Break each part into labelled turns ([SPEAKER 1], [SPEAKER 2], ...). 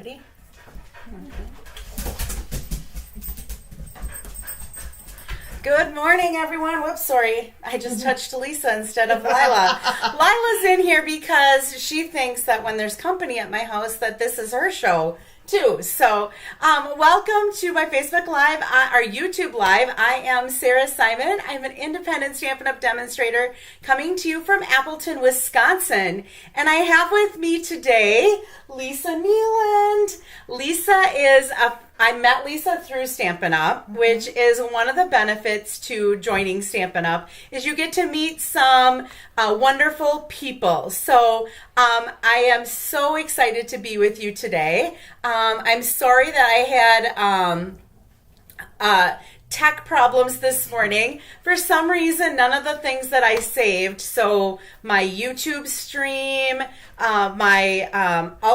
[SPEAKER 1] Ready? Good morning, everyone. Whoops, sorry. I just touched Lisa instead of Lila. Lila's in here because she thinks that when there's company at my house that this is her show too. So welcome to my Facebook Live, our YouTube Live. I am Sarah Simon. I'm an independent Stampin' Up! Demonstrator coming to you from Appleton, Wisconsin. And I have with me today Lisa Nieland. I met Lisa through Stampin' Up!, which is one of the benefits to joining Stampin' Up! Is you get to meet some wonderful people. So I am so excited to be with you today. I'm sorry that I had tech problems this morning. For some reason, none of the things that I saved, so my YouTube stream, all of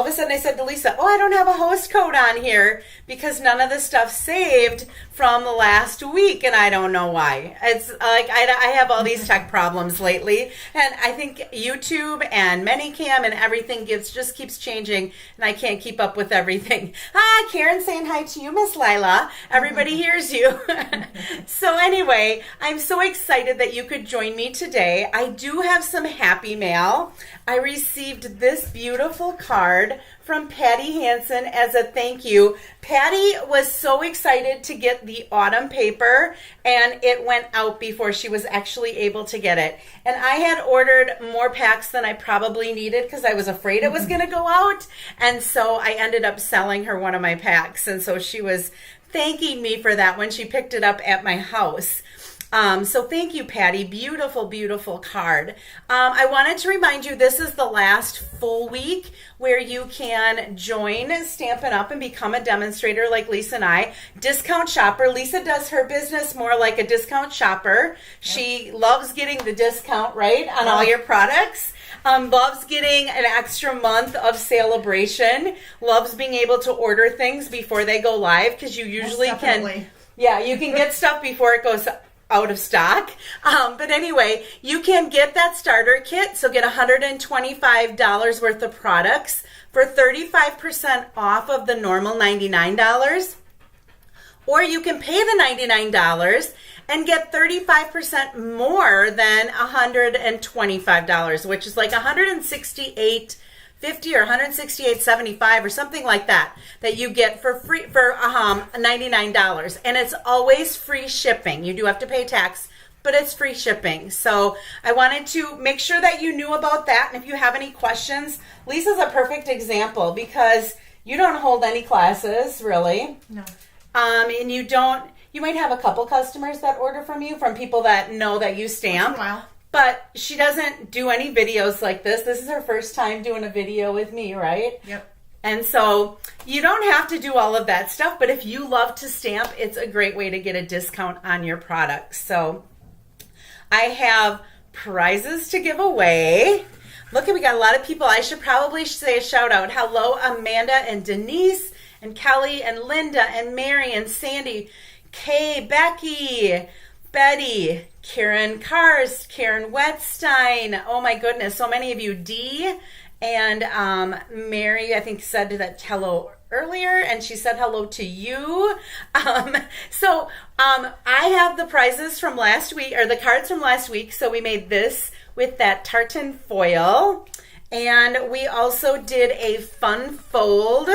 [SPEAKER 1] a sudden I said to Lisa, I don't have a host code on here because none of the stuff saved from the last week, and I don't know why. It's like I have all these tech problems lately, and I think YouTube and Manycam and everything just keeps changing, and I can't keep up with everything. Karen saying hi to you, Miss Lila. Everybody hears you. So anyway, I'm so excited that you could join me today. I do have some happy mail. I received this beautiful card from Patty Hansen as a thank you. Patty was so excited to get the autumn paper, and it went out before she was actually able to get it. And I had ordered more packs than I probably needed because I was afraid it was going to go out. And so I ended up selling her one of my packs. And so she was thanking me for that when she picked it up at my house. So thank you, Patty. Beautiful, beautiful card. I wanted to remind you this is the last full week where you can join Stampin' Up! And become a demonstrator like Lisa and I. Discount shopper. Lisa does her business more like a discount shopper. Yep. She loves getting the discount, right, on all your products. Loves getting an extra month of celebration. Loves being able to order things before they go live because you usually can. Yeah, you can get stuff before it goes out of stock. But anyway, you can get that starter kit. So get $125 worth of products for 35% off of the normal $99. Or you can pay the $99 and get 35% more than $125, which is like $168.50 or $168.75 or something like that you get for free for $99. And it's always free shipping. You do have to pay tax, but it's free shipping. So I wanted to make sure that you knew about that. And if you have any questions, Lisa's a perfect example because you don't hold any classes, really. No. And you might have a couple customers that order from you, from people that know that you stamp. Wow. But she doesn't do any videos like this. This is her first time doing a video with me, right? Yep. And so you don't have to do all of that stuff, but if you love to stamp, it's a great way to get a discount on your products. So I have prizes to give away. Look, we got a lot of people. I should probably say a shout out. Hello, Amanda and Denise and Kelly and Linda and Mary and Sandy, Kay, Becky, Betty, Karen Karst, Karen Wetstein. Oh my goodness, so many of you. Dee and Mary, I think, said that hello earlier, and she said hello to you. So I have the prizes from last week, or the cards from last week. So we made this with that tartan foil, and we also did a fun fold,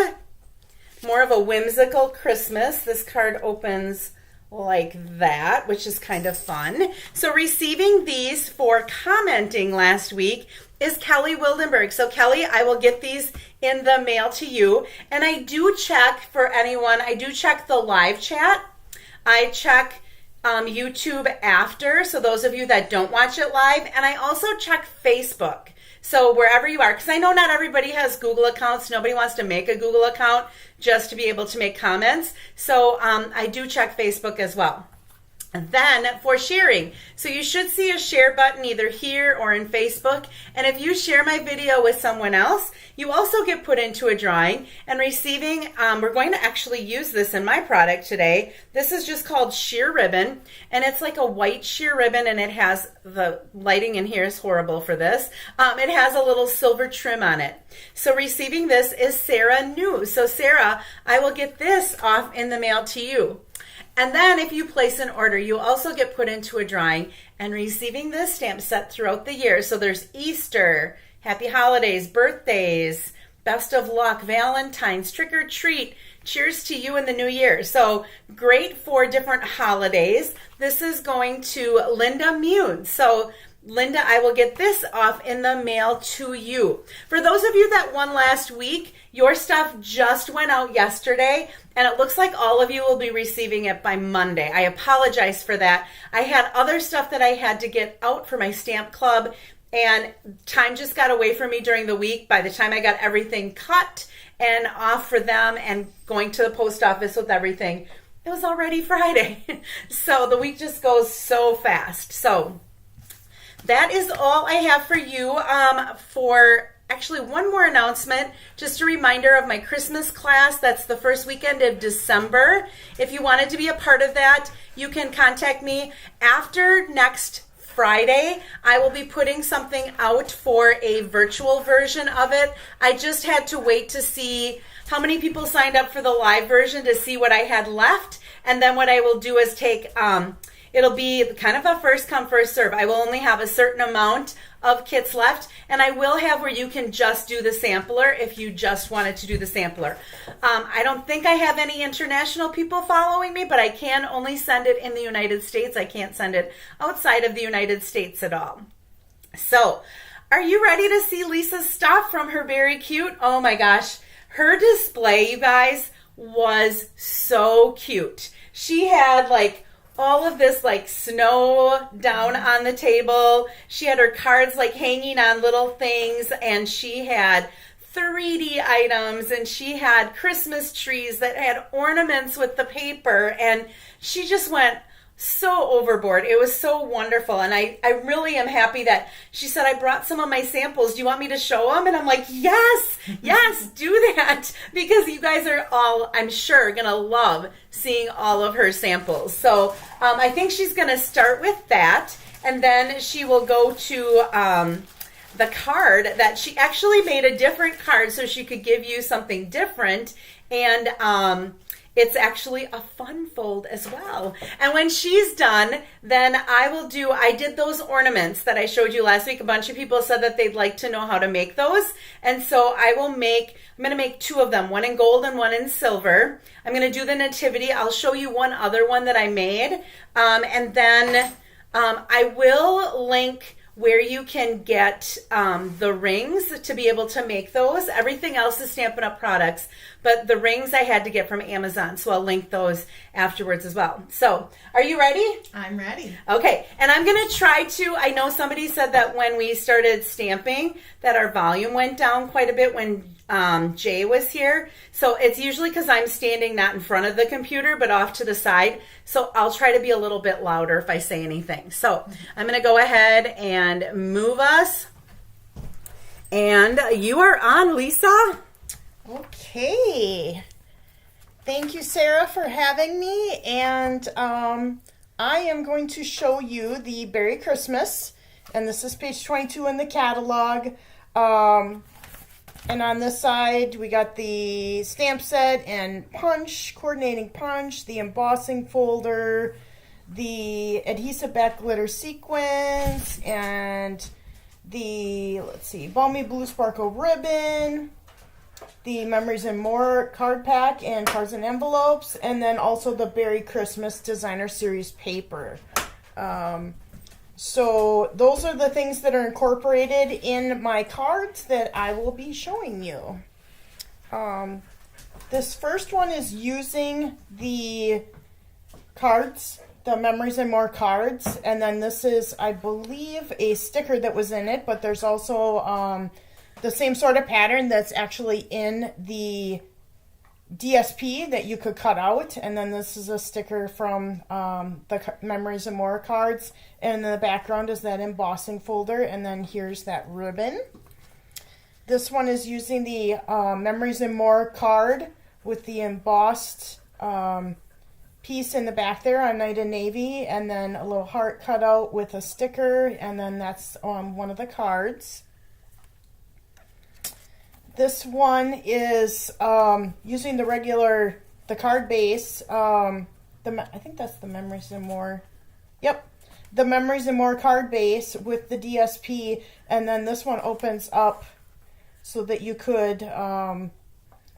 [SPEAKER 1] more of a whimsical Christmas. This card opens like that, which is kind of fun. So receiving these for commenting last week is Kelly Wildenberg. So Kelly, I will get these in the mail to you. And I do check for anyone, I do check the live chat. I check YouTube after, so those of you that don't watch it live. And I also check Facebook. So wherever you are, because I know not everybody has Google accounts. Nobody wants to make a Google account just to be able to make comments. So I do check Facebook as well. And then for sharing, so you should see a share button either here or in Facebook. And if you share my video with someone else, you also get put into a drawing and receiving, we're going to actually use this in my product today. This is just called sheer ribbon, and it's like a white sheer ribbon, and it has, the lighting in here is horrible for this. It has a little silver trim on it. So receiving this is Sarah New. So Sarah, I will get this off in the mail to you. And then if you place an order, you also get put into a drawing and receiving this stamp set throughout the year. So there's Easter, Happy Holidays, birthdays, Best of Luck, Valentine's, Trick or Treat, Cheers to You in the New Year. So great for different holidays. This is going to Linda Mune. So Linda, I will get this off in the mail to you. For those of you that won last week, your stuff just went out yesterday, and it looks like all of you will be receiving it by Monday. I apologize for that. I had other stuff that I had to get out for my stamp club, and time just got away from me during the week. By the time I got everything cut and off for them and going to the post office with everything, it was already Friday. So the week just goes so fast. So that is all I have for you. For actually one more announcement, just a reminder of my Christmas class. That's the first weekend of December. If you wanted to be a part of that, you can contact me after next Friday. I will be putting something out for a virtual version of it. I just had to wait to see how many people signed up for the live version to see what I had left. And then what I will do is take, it'll be kind of a first come, first serve. I will only have a certain amount of kits left, and I will have where you can just do the sampler if you just wanted to do the sampler. I don't think I have any international people following me, but I can only send it in the United States. I can't send it outside of the United States at all. So, are you ready to see Lisa's stuff from her Beary Cute? Oh my gosh, her display, you guys, was so cute. She had like all of this like snow down on the table. She had her cards like hanging on little things, and she had 3D items, and she had Christmas trees that had ornaments with the paper, and she just went so overboard. It was so wonderful, and I really am happy that she said, I brought some of my samples. Do you want me to show them? And I'm like, yes, do that, because you guys are all, I'm sure, going to love seeing all of her samples. So I think she's going to start with that, and then she will go to the card that she actually made a different card so she could give you something different, and it's actually a fun fold as well. And when she's done, then I did those ornaments that I showed you last week. A bunch of people said that they'd like to know how to make those. And so I'm going to make two of them, one in gold and one in silver. I'm going to do the Nativity. I'll show you one other one that I made. And then I will link where you can get the rings to be able to make those. Everything else is Stampin' Up! Products, but the rings I had to get from Amazon, so I'll link those afterwards as well. So, are you ready?
[SPEAKER 2] I'm ready.
[SPEAKER 1] Okay, and I'm going to try to, I know somebody said that when we started stamping that our volume went down quite a bit when Jay was here. So it's usually because I'm standing not in front of the computer, but off to the side. So I'll try to be a little bit louder if I say anything. So I'm going to go ahead and move us. And you are on, Lisa.
[SPEAKER 2] Okay. Thank you, Sarah, for having me. And I am going to show you the Beary Christmas. And this is page 22 in the catalog. And on this side, we got the stamp set and punch, coordinating punch, the embossing folder, the adhesive back glitter sequins, and the, Balmy Blue Sparkle ribbon, the Memories and More card pack and cards and envelopes, and then also the Beary Christmas Designer Series paper. So those are the things that are incorporated in my cards that I will be showing you. This first one is using the cards, the Memories and More cards, and then this is, I believe, a sticker that was in it, but there's also the same sort of pattern that's actually in the DSP that you could cut out, and then this is a sticker from the Memories and More cards, and in the background is that embossing folder, and then here's that ribbon. This one is using the Memories and More card with the embossed piece in the back there on Night and Navy, and then a little heart cut out with a sticker, and then that's one of the cards. This one is using the card base. I think that's the Memories and More. Yep, the Memories and More card base with the DSP, and then this one opens up so that you could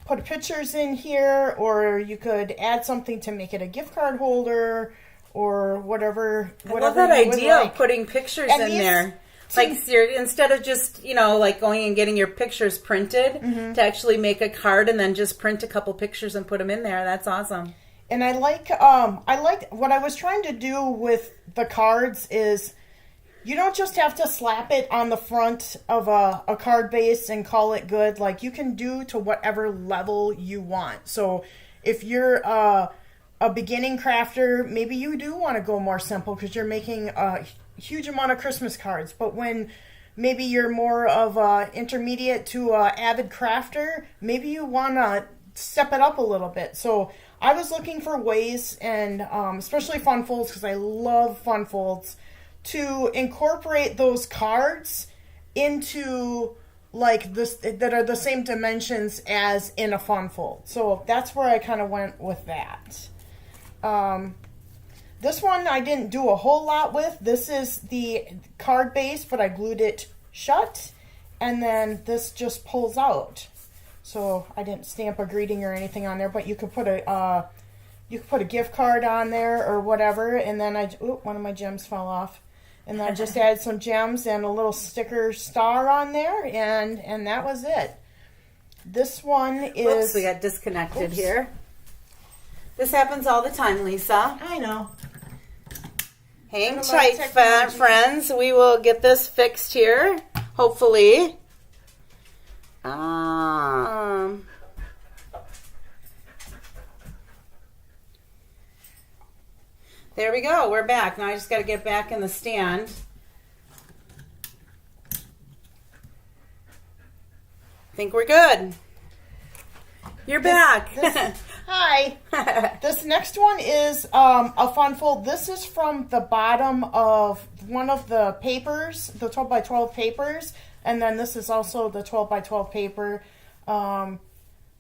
[SPEAKER 2] put pictures in here, or you could add something to make it a gift card holder, or whatever.
[SPEAKER 1] I love that idea of putting pictures in there. Like instead of just, like going and getting your pictures printed, to actually make a card and then just print a couple pictures and put them in there. That's awesome. And
[SPEAKER 2] I like what I was trying to do with the cards is you don't just have to slap it on the front of a card base and call it good. Like, you can do to whatever level you want. So if you're a beginning crafter, maybe you do want to go more simple because you're making a huge amount of Christmas cards. But when maybe you're more of a intermediate to a avid crafter, maybe you want to step it up a little bit. So I was looking for ways, and especially fun folds, because I love fun folds, to incorporate those cards into like this that are the same dimensions as in a fun fold. So that's where I kind of went with that. This one I didn't do a whole lot with. This is the card base, but I glued it shut, and then this just pulls out. So I didn't stamp a greeting or anything on there, but you could put a gift card on there or whatever. And then one of my gems fell off, and I just added some gems and a little sticker star on there, and that was it. This one is.
[SPEAKER 1] Oops, we got disconnected here. This happens all the time, Lisa.
[SPEAKER 2] I know.
[SPEAKER 1] Hang tight, friends. We will get this fixed here, hopefully. There we go. We're back. Now I just got to get back in the stand. I think we're good. You're back.
[SPEAKER 2] Hi. This next one is a fun fold. This is from the bottom of one of the papers, the 12 by 12 papers, and then this is also the 12 by 12 paper.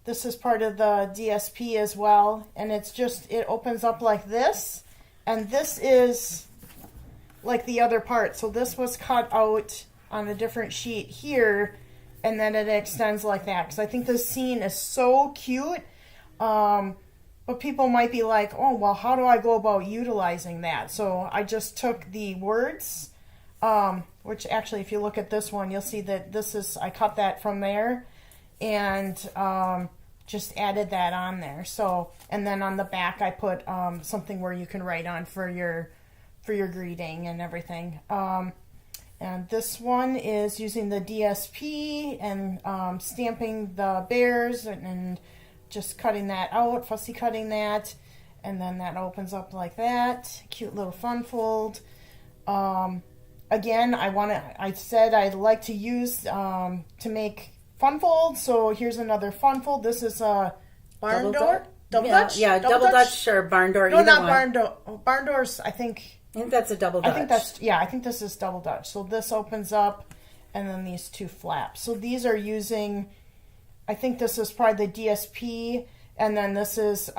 [SPEAKER 2] This is part of the DSP as well, and it opens up like this, and this is like the other part. So this was cut out on a different sheet here, and then it extends like that, because I think this scene is so cute. But people might be like, oh, well, how do I go about utilizing that? So I just took the words, which actually, if you look at this one, you'll see that I cut that from there, and just added that on there. So, and then on the back, I put something where you can write on for your greeting and everything. And this one is using the DSP and stamping the bears and just cutting that out, fussy cutting that, and then that opens up like that. Cute little fun fold. Again, I said I'd like to use to make fun folds, so here's another fun fold. This is a barn door? Double Dutch?
[SPEAKER 1] Yeah, double Dutch or barn door.
[SPEAKER 2] No, not barn door. Barn doors, I think
[SPEAKER 1] that's a double Dutch.
[SPEAKER 2] I think this is double Dutch. So this opens up, and then these two flaps. So these are using, I think this is probably the DSP, and then this is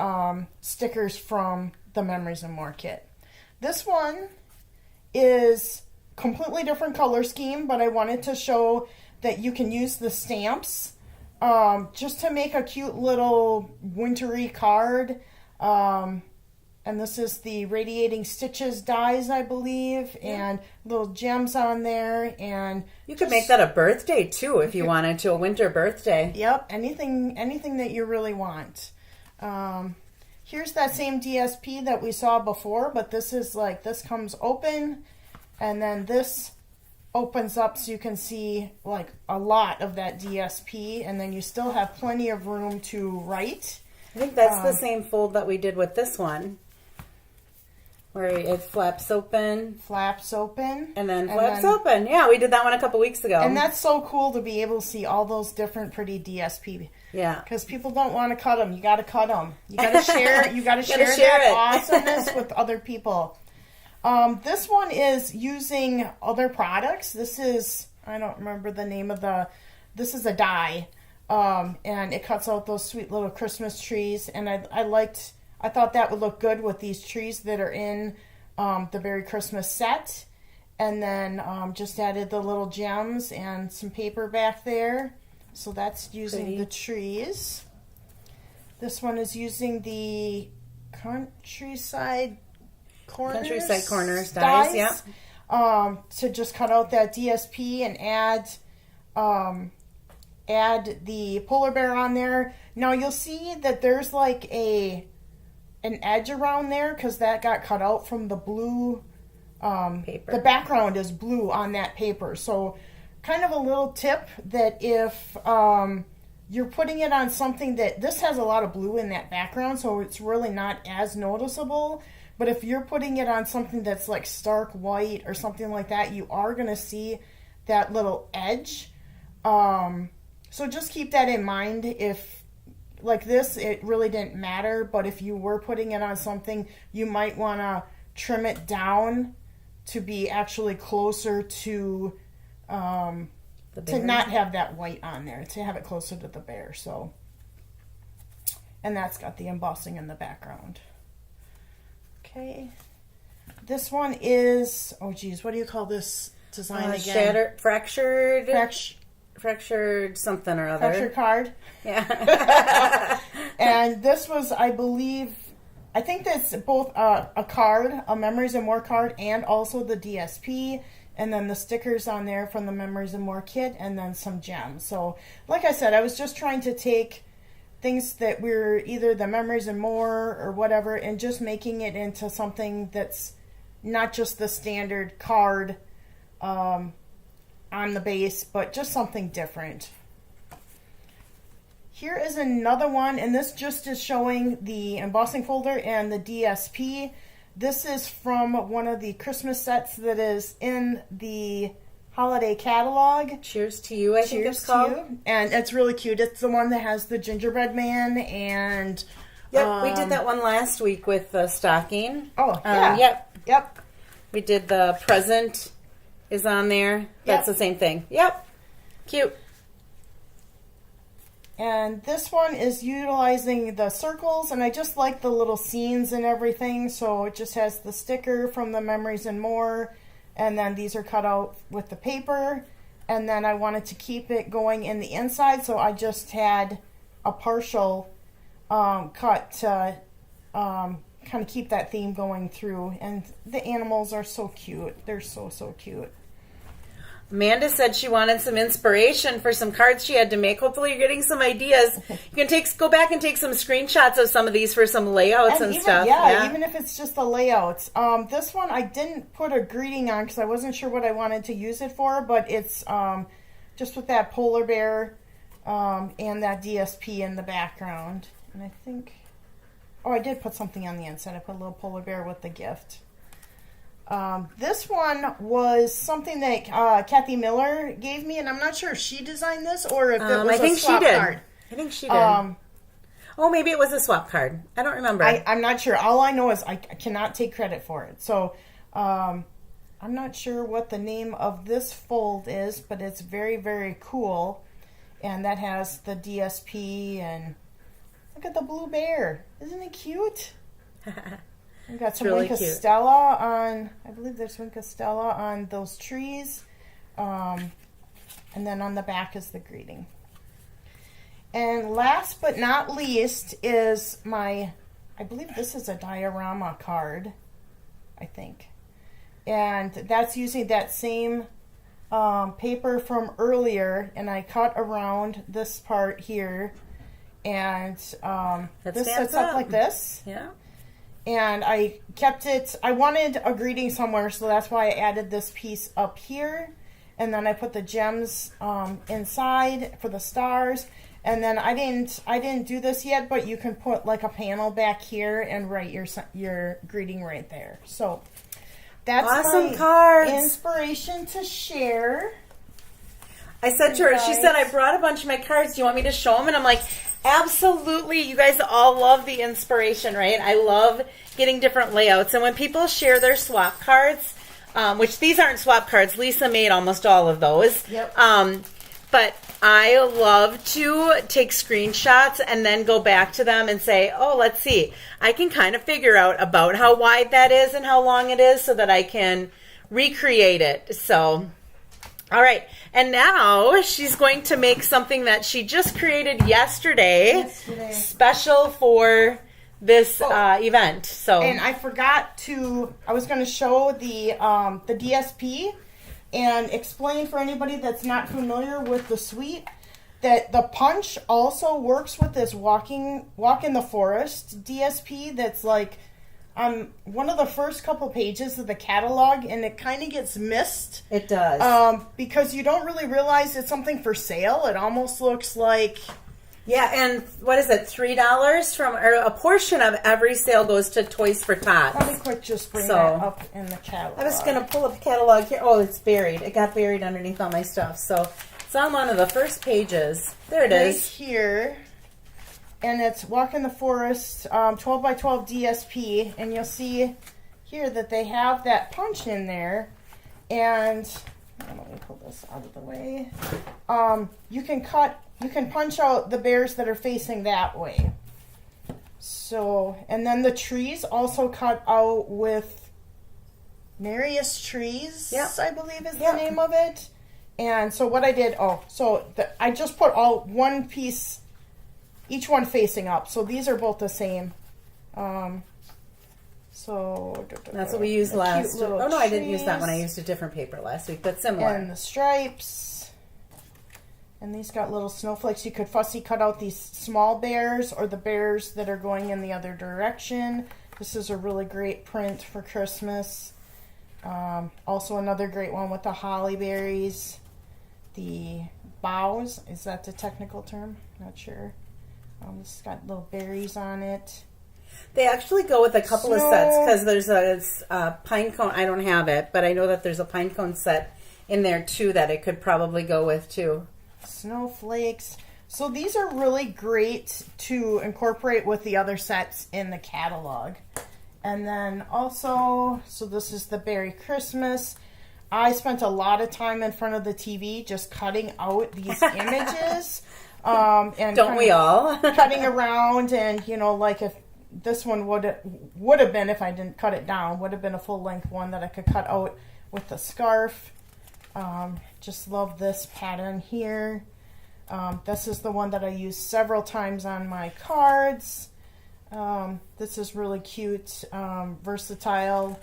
[SPEAKER 2] stickers from the Memories and More kit. This one is completely different color scheme, but I wanted to show that you can use the stamps just to make a cute little wintry card. And this is the Radiating Stitches dies, I believe, and little gems on there. And
[SPEAKER 1] you could make that a birthday too if you wanted to, a winter birthday.
[SPEAKER 2] Yep, anything that you really want. Here's that same DSP that we saw before, but this is like, this comes open, and then this opens up so you can see like a lot of that DSP, and then you still have plenty of room to write.
[SPEAKER 1] I think that's the same fold that we did with this one. Where it flaps open.
[SPEAKER 2] Flaps open.
[SPEAKER 1] And then flaps open. Yeah, we did that one a couple weeks ago.
[SPEAKER 2] And that's so cool to be able to see all those different pretty DSP.
[SPEAKER 1] Yeah.
[SPEAKER 2] Because people don't want to cut them. You got to cut them. You got to share. You got to share
[SPEAKER 1] that
[SPEAKER 2] awesomeness with other people. This one is using other products. This is, I don't remember the name of this is a die. And it cuts out those sweet little Christmas trees. And I thought that would look good with these trees that are in the Beary Christmas set. And then just added the little gems and some paper back there. So that's using the trees. This one is using the countryside corners
[SPEAKER 1] dies, yeah.
[SPEAKER 2] To just cut out that DSP and add the polar bear on there. Now you'll see that there's like an edge around there because that got cut out from the blue
[SPEAKER 1] paper.
[SPEAKER 2] The background is blue on that paper. So kind of a little tip that if you're putting it on something this has a lot of blue in that background, so it's really not as noticeable. But if you're putting it on something that's like stark white or something like that, you are going to see that little edge. So just keep that in mind. If like this, it really didn't matter, but if you were putting it on something, you might want to trim it down to be actually closer to not have that white on there, to have it closer to the bear. So, and that's got the embossing in the background. Okay, this one is, oh geez, what do you call this design again?
[SPEAKER 1] Fractured something or other.
[SPEAKER 2] Fractured card.
[SPEAKER 1] Yeah.
[SPEAKER 2] And this was, I think that's both a card, a Memories and More card, and also the DSP, and then the stickers on there from the Memories and More kit, and then some gems. So, like I said, I was just trying to take things that were either the Memories and More or whatever, and just making it into something that's not just the standard card on the base, but just something different. Here is another one, and this just is showing the embossing folder and the DSP. This is from one of the Christmas sets that is in the holiday catalog.
[SPEAKER 1] Cheers to You, I think it's called.
[SPEAKER 2] You. And it's really cute. It's the one that has the gingerbread man and...
[SPEAKER 1] Yep, we did that one last week with the stocking.
[SPEAKER 2] Oh, yeah.
[SPEAKER 1] Yep. We did the present is on there. That's the same thing. Yep. Cute.
[SPEAKER 2] And this one is utilizing the circles, and I just like the little scenes and everything, so it just has the sticker from the Memories and More, and then these are cut out with the paper, and then I wanted to keep it going in the inside, so I just had a partial cut to kind of keep that theme going through. And the animals are so cute. They're so cute.
[SPEAKER 1] Amanda said she wanted some inspiration for some cards she had to make. Hopefully you're getting some ideas. You can go back and take some screenshots of some of these for some layouts and stuff.
[SPEAKER 2] Yeah, even if it's just the layouts. This one I didn't put a greeting on because I wasn't sure what I wanted to use it for, but it's just with that polar bear and that DSP in the background. And I think, I did put something on the inside. I put a little polar bear with the gift. This one was something that Kathy Miller gave me, and I'm not sure if she designed this or if it was a swap card.
[SPEAKER 1] I think she did. Maybe it was a swap card. I don't remember.
[SPEAKER 2] I'm not sure. All I know is I cannot take credit for it. So I'm not sure what the name of this fold is, but it's very, very cool. And that has the DSP, and look at the blue bear. Isn't it cute? We've got some
[SPEAKER 1] really
[SPEAKER 2] Wink Stella on, I believe there's Wink Stella on those trees. And then on the back is the greeting. And last but not least is I believe this is a diorama card, I think. And that's using that same paper from earlier, and I cut around this part here. And this sets up like this.
[SPEAKER 1] Yeah.
[SPEAKER 2] And I kept it, I wanted a greeting somewhere, so that's why I added this piece up here. And then I put the gems inside for the stars. And then I didn't do this yet, but you can put like a panel back here and write your greeting right there. So that's
[SPEAKER 1] awesome
[SPEAKER 2] my
[SPEAKER 1] cards.
[SPEAKER 2] Inspiration to share.
[SPEAKER 1] I said to her, she said, I brought a bunch of my cards. Do you want me to show them? And I'm like, absolutely. You guys all love the inspiration, right? I love getting different layouts. And when people share their swap cards, which these aren't swap cards. Lisa made almost all of those.
[SPEAKER 2] Yep.
[SPEAKER 1] But I love to take screenshots and then go back to them and say, oh, let's see. I can kind of figure out about how wide that is and how long it is so that I can recreate it. So, all right. And now she's going to make something that she just created yesterday. Special for this event. So,
[SPEAKER 2] and I forgot I was going to show the DSP and explain for anybody that's not familiar with the suite that the punch also works with this walk in the forest DSP that's like one of the first couple pages of the catalog, and it kind of gets missed.
[SPEAKER 1] It does.
[SPEAKER 2] Because you don't really realize it's something for sale. It almost looks like...
[SPEAKER 1] Yeah, and what is it, $3 from, or a portion of every sale goes to Toys for Tots.
[SPEAKER 2] Let me quick just bring that up in the catalog.
[SPEAKER 1] I was going to pull up the catalog here. Oh, it's buried. It got buried underneath all my stuff. So it's on one of the first pages. There it is.
[SPEAKER 2] Right here. And it's Walk in the Forest 12 by 12 DSP. And you'll see here that they have that punch in there. And let me pull this out of the way. You can punch out the bears that are facing that way. So, and then the trees also cut out with Marius Trees, I believe is the name of it. And so what I did, I just put all one piece, each one facing up. So these are both the same. So
[SPEAKER 1] that's what we used last week. Oh no, I didn't use that one. I used a different paper last week, but similar.
[SPEAKER 2] And the stripes. And these got little snowflakes. You could fussy cut out these small bears or the bears that are going in the other direction. This is a really great print for Christmas. Also another great one with the holly berries. The boughs, is that the technical term? Not sure. This has got little berries on it.
[SPEAKER 1] They actually go with a couple of sets because there's a pine cone. I don't have it, but I know that there's a pine cone set in there too that it could probably go with too.
[SPEAKER 2] Snowflakes. So these are really great to incorporate with the other sets in the catalog. And then also, so this is the Beary Christmas. I spent a lot of time in front of the TV just cutting out these images. And
[SPEAKER 1] don't we all?
[SPEAKER 2] Cutting around, and like if this one would have been, if I didn't cut it down, would have been a full length one that I could cut out with the scarf. Just love this pattern here. This is the one that I use several times on my cards. This is really cute, versatile.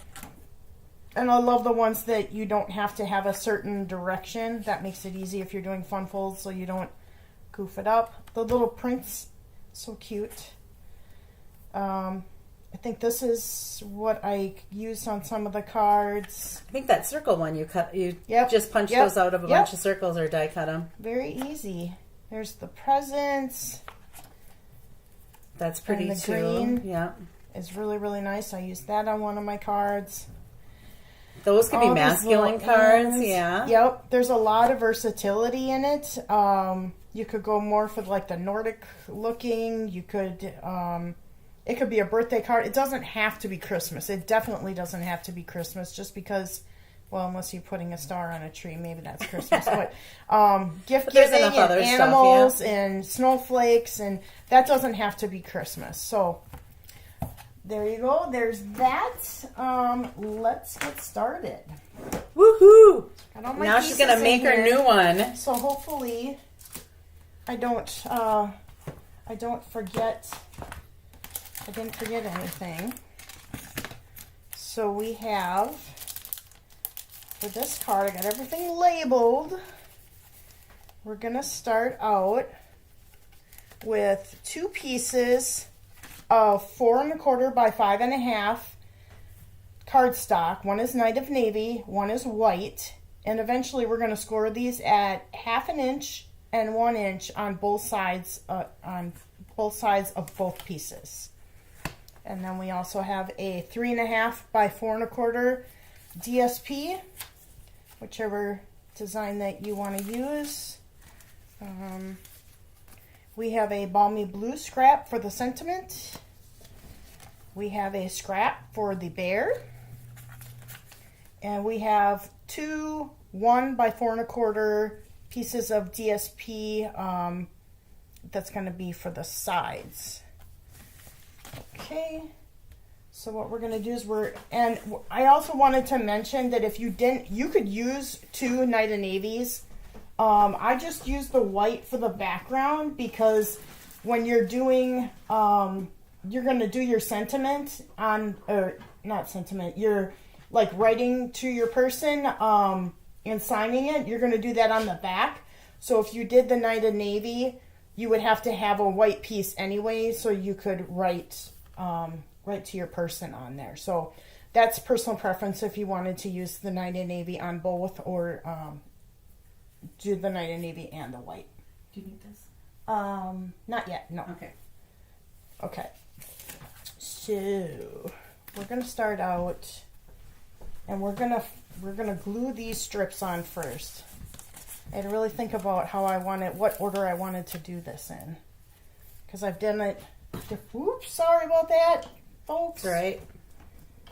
[SPEAKER 2] And I love the ones that you don't have to have a certain direction. That makes it easy if you're doing fun folds so you don't goof it up. The little prints, so cute. I think this is what I used on some of the cards.
[SPEAKER 1] I think that circle one you just punch those out of a bunch of circles or die cut them.
[SPEAKER 2] Very easy. There's the presents.
[SPEAKER 1] That's pretty
[SPEAKER 2] and the
[SPEAKER 1] too.
[SPEAKER 2] Green
[SPEAKER 1] is
[SPEAKER 2] really, really nice. I used that on one of my cards.
[SPEAKER 1] Those could be masculine cards,
[SPEAKER 2] Yep. There's a lot of versatility in it. You could go more for like the Nordic looking. You could... it could be a birthday card. It doesn't have to be Christmas. It definitely doesn't have to be Christmas just because, well, unless you're putting a star on a tree, maybe that's Christmas. But gift giving and animals and snowflakes, and that doesn't have to be Christmas. So there you go. There's that. Let's get started.
[SPEAKER 1] Woohoo! Now she's going to make her new one.
[SPEAKER 2] So hopefully I don't forget... I didn't forget anything. So we have, for this card, I got everything labeled. We're going to start out with 2 pieces of 4 1/4 by 5 1/2 cardstock. One is Night of Navy, one is white. And eventually we're going to score these at 1/2 inch and 1 inch on both sides of both pieces. And then we also have a 3.5 by 4 1/4 DSP, whichever design that you want to use. We have a balmy blue scrap for the sentiment. We have a scrap for the bear. And we have 2 1 by 4 1/4 pieces of DSP that's going to be for the sides. Okay, so what we're going to do is and I also wanted to mention that if you didn't, you could use 2 Night of Navies. I just used the white for the background because when you're doing, you're going to do your sentiment on, or not sentiment, you're like writing to your person and signing it, you're going to do that on the back. So if you did the Night of Navy, you would have to have a white piece anyway, so you could write to your person on there. So that's personal preference if you wanted to use the Night of Navy on both, or do the Night of Navy and the white.
[SPEAKER 1] Do you need this?
[SPEAKER 2] Not yet, no.
[SPEAKER 1] Okay.
[SPEAKER 2] Okay. So we're gonna start out, and we're gonna glue these strips on first. I had to really think about how I wanted, what order I wanted to do this in, because I've done it. Oops, sorry about that, folks.
[SPEAKER 1] That's right.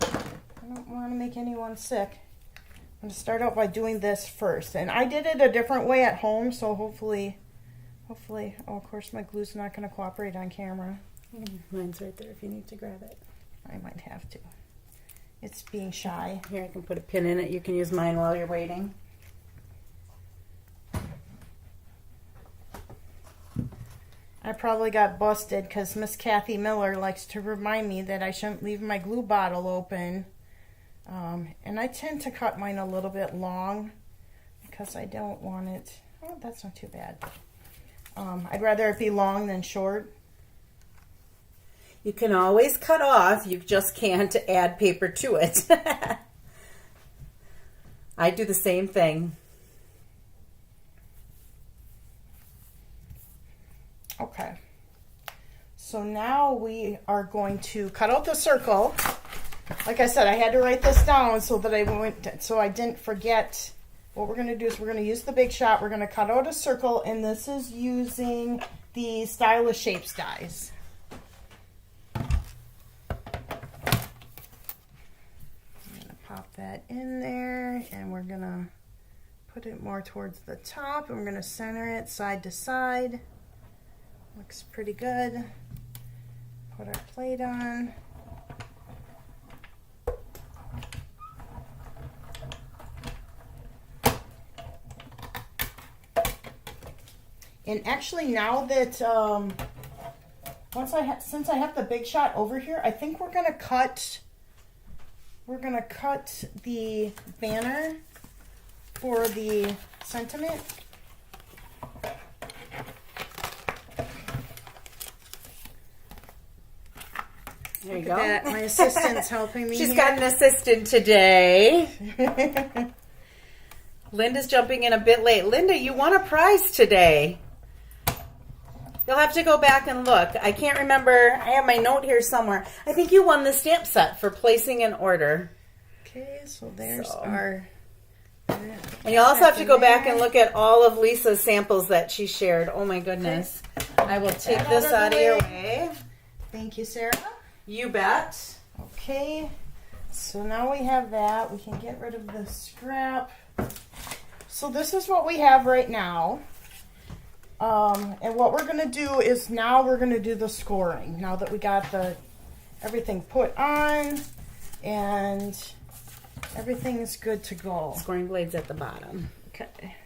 [SPEAKER 2] I don't want to make anyone sick. I'm going to start out by doing this first. And I did it a different way at home, so hopefully, oh, of course my glue's not going to cooperate on camera.
[SPEAKER 1] Mine's right there if you need to grab it.
[SPEAKER 2] I might have to. It's being shy.
[SPEAKER 1] Here, I can put a pin in it. You can use mine while you're waiting.
[SPEAKER 2] I probably got busted because Miss Kathy Miller likes to remind me that I shouldn't leave my glue bottle open. And I tend to cut mine a little bit long because I don't want it. Oh, that's not too bad. I'd rather it be long than short.
[SPEAKER 1] You can always cut off. You just can't add paper to it. I do the same thing.
[SPEAKER 2] Okay, so now we are going to cut out the circle. Like I said, I had to write this down so that I didn't forget. What we're going to do is we're going to use the Big Shot. We're going to cut out a circle, and this is using the Stylish Shapes dies. I'm going to pop that in there, and we're going to put it more towards the top, and we're going to center it side to side. Looks pretty good. Put our plate on. And actually now that, since I have the Big Shot over here, I think we're gonna cut the banner for the sentiment.
[SPEAKER 1] There you
[SPEAKER 2] Look
[SPEAKER 1] go.
[SPEAKER 2] at that. My assistant's helping me.
[SPEAKER 1] She's
[SPEAKER 2] here.
[SPEAKER 1] got an assistant today. Linda's jumping in a bit late. Linda, you won a prize today. You'll have to go back and look. I can't remember. I have my note here somewhere. I think you won the stamp set for placing an order.
[SPEAKER 2] Okay, so there's our...
[SPEAKER 1] And you also have to go back and look at all of Lisa's samples that she shared. Oh my goodness. I will take this out of your way.
[SPEAKER 2] Thank you, Sarah.
[SPEAKER 1] You bet.
[SPEAKER 2] Okay, so now we have that. We can get rid of the scrap. So this is what we have right now. And what we're going to do is now we're going to do the scoring. Now that we got everything put on and everything is good to go.
[SPEAKER 1] Scoring blades at the bottom.
[SPEAKER 2] Okay.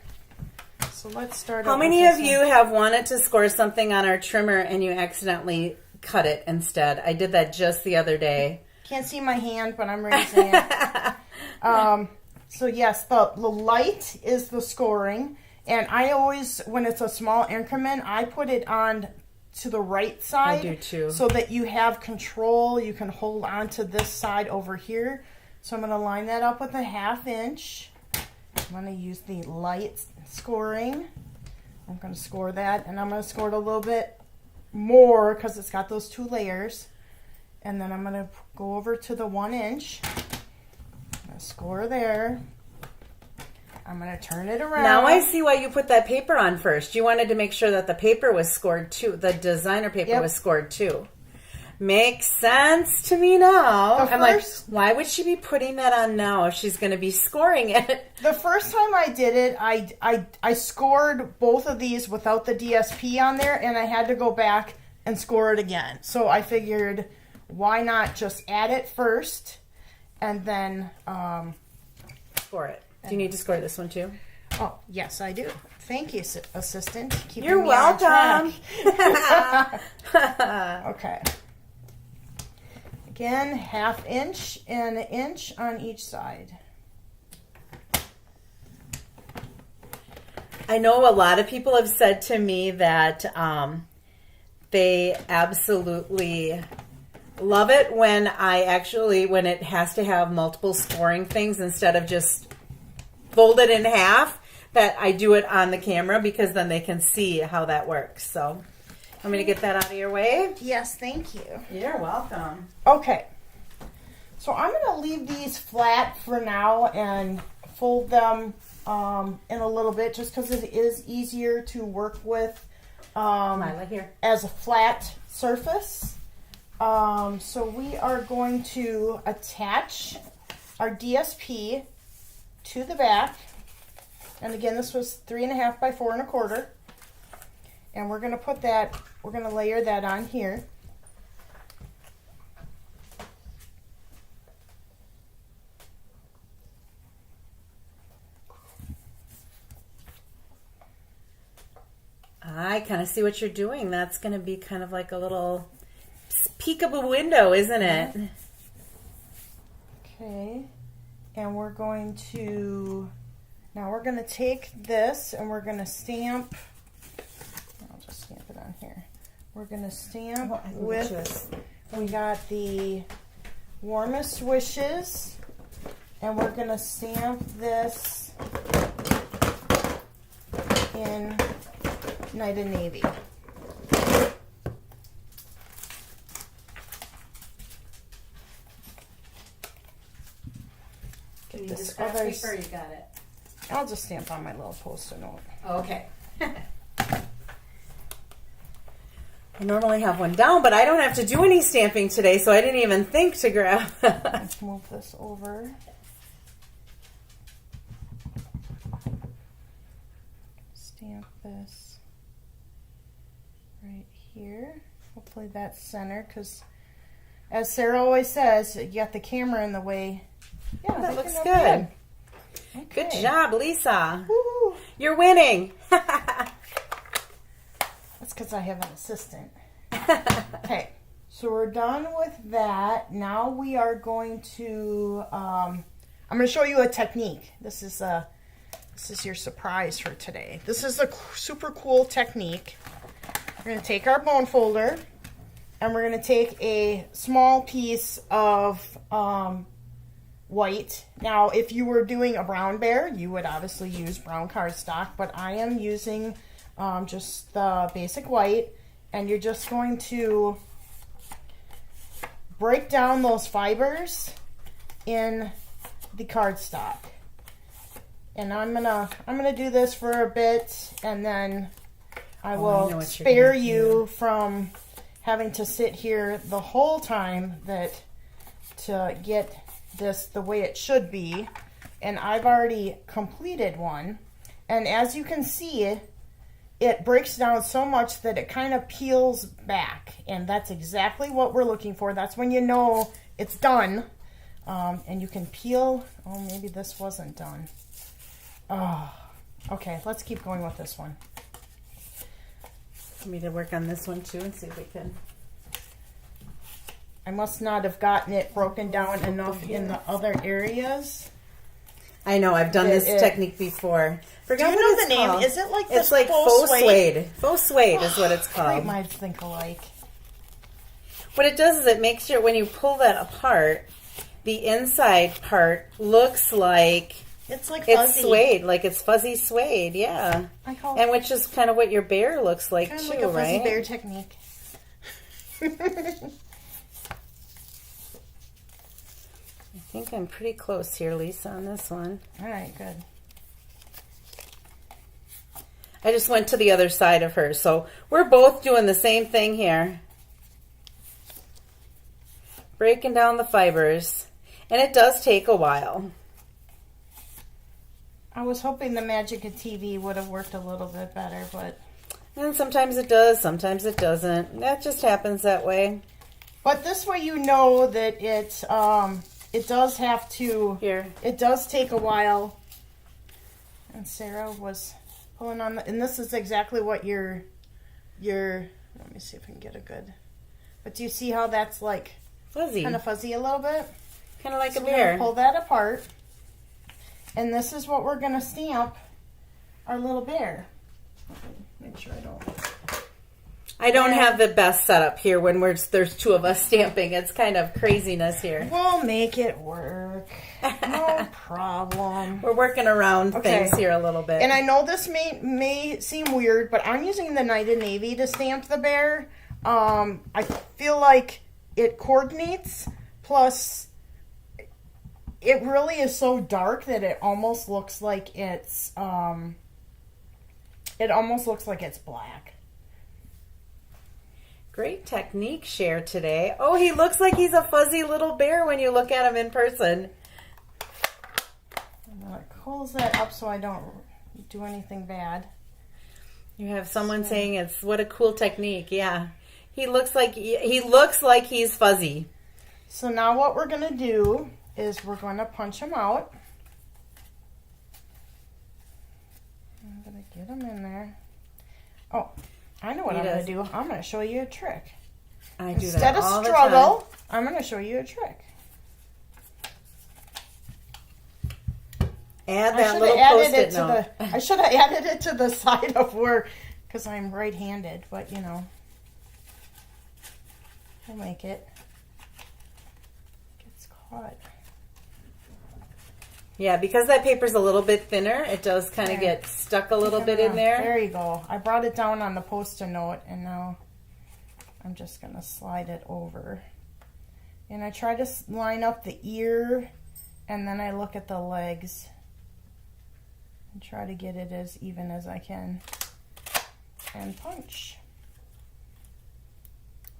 [SPEAKER 2] So let's start.
[SPEAKER 1] How many of you have wanted to score something on our trimmer and you accidentally cut it instead? I did that just the other day.
[SPEAKER 2] Can't see my hand, but I'm raising it. So yes, the light is the scoring. And I always, when it's a small increment, I put it on to the right side.
[SPEAKER 1] I do too.
[SPEAKER 2] So that you have control. You can hold on to this side over here. So I'm going to line that up with a 1/2 inch. I'm going to use the light scoring. I'm going to score that, and I'm going to score it a little bit more because it's got those 2 layers. And then I'm going to go over to the 1 inch. I'm going to score there. I'm going to turn it around.
[SPEAKER 1] Now I see why you put that paper on first. You wanted to make sure that the paper was scored too. The designer paper was scored too. Makes sense to me now. I'm like, why would she be putting that on now if she's going to be scoring it?
[SPEAKER 2] The first time I did it, I scored both of these without the DSP on there, and I had to go back and score it again. So I figured, why not just add it first and then
[SPEAKER 1] score it. Do you need to score this one too?
[SPEAKER 2] Oh, yes, I do. Thank you, assistant.
[SPEAKER 1] You're welcome.
[SPEAKER 2] Okay. Again, 1/2 inch and 1 inch on each side.
[SPEAKER 1] I know a lot of people have said to me that they absolutely love it when when it has to have multiple scoring things instead of just fold it in half, that I do it on the camera because then they can see how that works. So I'm going to get that out of your way.
[SPEAKER 2] Yes, thank you.
[SPEAKER 1] You're welcome.
[SPEAKER 2] Okay. So I'm going to leave these flat for now and fold them in a little bit just because it is easier to work with as a flat surface. So we are going to attach our DSP to the back. And again, this was 3.5 by 4 1/4. And we're going to put that, we're going to layer that on here.
[SPEAKER 1] I kind of see what you're doing. That's going to be kind of like a little peekaboo window, isn't it?
[SPEAKER 2] Okay. And we're going to, now we're going to take this and we're going to stamp, I'll just stamp it on here. We're going to stamp with, we got the warmest wishes, and we're going to stamp this in Night of Navy.
[SPEAKER 1] Can you just scratch paper or you got it?
[SPEAKER 2] I'll just stamp on my little post-it note.
[SPEAKER 1] Okay. I normally have one down, but I don't have to do any stamping today, so I didn't even think to grab.
[SPEAKER 2] Let's move this over. Stamp this right here. Hopefully that's center, because as Sarah always says, you got the camera in the way. Yeah,
[SPEAKER 1] that looks good.
[SPEAKER 2] Okay.
[SPEAKER 1] Good job, Lisa.
[SPEAKER 2] Woo-hoo.
[SPEAKER 1] You're winning.
[SPEAKER 2] That's because I have an assistant. Okay, so we're done with that. Now we are going to, I'm going to show you a technique. This is your surprise for today. This is a super cool technique. We're going to take our bone folder and we're going to take a small piece of white. Now, if you were doing a brown bear, you would obviously use brown cardstock, but I am using just the basic white, and you're just going to break down those fibers in the cardstock. And I'm gonna do this for a bit, and then I will spare you from having to sit here the whole time to get this the way it should be. And I've already completed one, and as you can see, it breaks down so much that it kind of peels back, and that's exactly what we're looking for. That's when you know it's done. And you can peel. Oh, maybe this wasn't done. Oh, okay, let's keep going with this one.
[SPEAKER 1] Want me to work on this one too and see if we can.
[SPEAKER 2] I must not have gotten it broken down enough in the other areas.
[SPEAKER 1] I know, I've done this technique before.
[SPEAKER 2] Do you know the name? Is it like
[SPEAKER 1] it's like faux suede? Faux suede is what it's
[SPEAKER 2] I
[SPEAKER 1] called.
[SPEAKER 2] might think alike.
[SPEAKER 1] What it does is it makes sure when you pull that apart, the inside part looks like
[SPEAKER 2] It's like fuzzy.
[SPEAKER 1] It's suede, like it's fuzzy suede, yeah.
[SPEAKER 2] I call
[SPEAKER 1] And which is kind of what your bear looks like
[SPEAKER 2] kind of
[SPEAKER 1] too,
[SPEAKER 2] like a fuzzy
[SPEAKER 1] right?
[SPEAKER 2] bear technique.
[SPEAKER 1] I think I'm pretty close here, Lisa, on this one.
[SPEAKER 2] All right, good.
[SPEAKER 1] I just went to the other side of her, so we're both doing the same thing here. Breaking down the fibers, and it does take a while.
[SPEAKER 2] I was hoping the magic of TV would have worked a little bit better, but...
[SPEAKER 1] And sometimes it does, sometimes it doesn't. That just happens that way.
[SPEAKER 2] But this way you know that it does have to...
[SPEAKER 1] Here.
[SPEAKER 2] It does take a while. And Sarah was pulling on the... And this is exactly what your... Let me see if I can get a good... But do you see how that's like...
[SPEAKER 1] Fuzzy.
[SPEAKER 2] Kind of fuzzy a little bit?
[SPEAKER 1] Kind of like
[SPEAKER 2] So
[SPEAKER 1] a
[SPEAKER 2] we're
[SPEAKER 1] bear.
[SPEAKER 2] going to pull that apart. And this is what we're going to stamp our little bear. Make sure
[SPEAKER 1] I don't have the best setup here when there's two of us stamping. It's kind of craziness here.
[SPEAKER 2] We'll make it work. No problem.
[SPEAKER 1] We're working around things here a little bit.
[SPEAKER 2] And I know this may seem weird, but I'm using the Night of Navy to stamp the bear. I feel like it coordinates, plus it really is so dark that it almost looks like it's black.
[SPEAKER 1] Great technique share today. Oh, he looks like he's a fuzzy little bear when you look at him in person.
[SPEAKER 2] I'm gonna close that up so I don't do anything bad.
[SPEAKER 1] You have someone saying it's what a cool technique. Yeah. He looks like he's fuzzy.
[SPEAKER 2] So now what we're going to do is we're going to punch him out. I'm going to get him in there. Oh, I know what I'm going to do. I'm going to show you a trick.
[SPEAKER 1] I do
[SPEAKER 2] Instead
[SPEAKER 1] that
[SPEAKER 2] of
[SPEAKER 1] all
[SPEAKER 2] struggle,
[SPEAKER 1] the time.
[SPEAKER 2] I'm going to show you a trick.
[SPEAKER 1] Add that little Post-it note.
[SPEAKER 2] I should have added it to the side of where, because I'm right-handed, but you know. We'll make it. Gets caught.
[SPEAKER 1] Yeah, because that paper's a little bit thinner, it does kind of get stuck a little bit in there.
[SPEAKER 2] There you go. I brought it down on the Post-it note, and now I'm just going to slide it over. And I try to line up the ear, and then I look at the legs and try to get it as even as I can. And punch.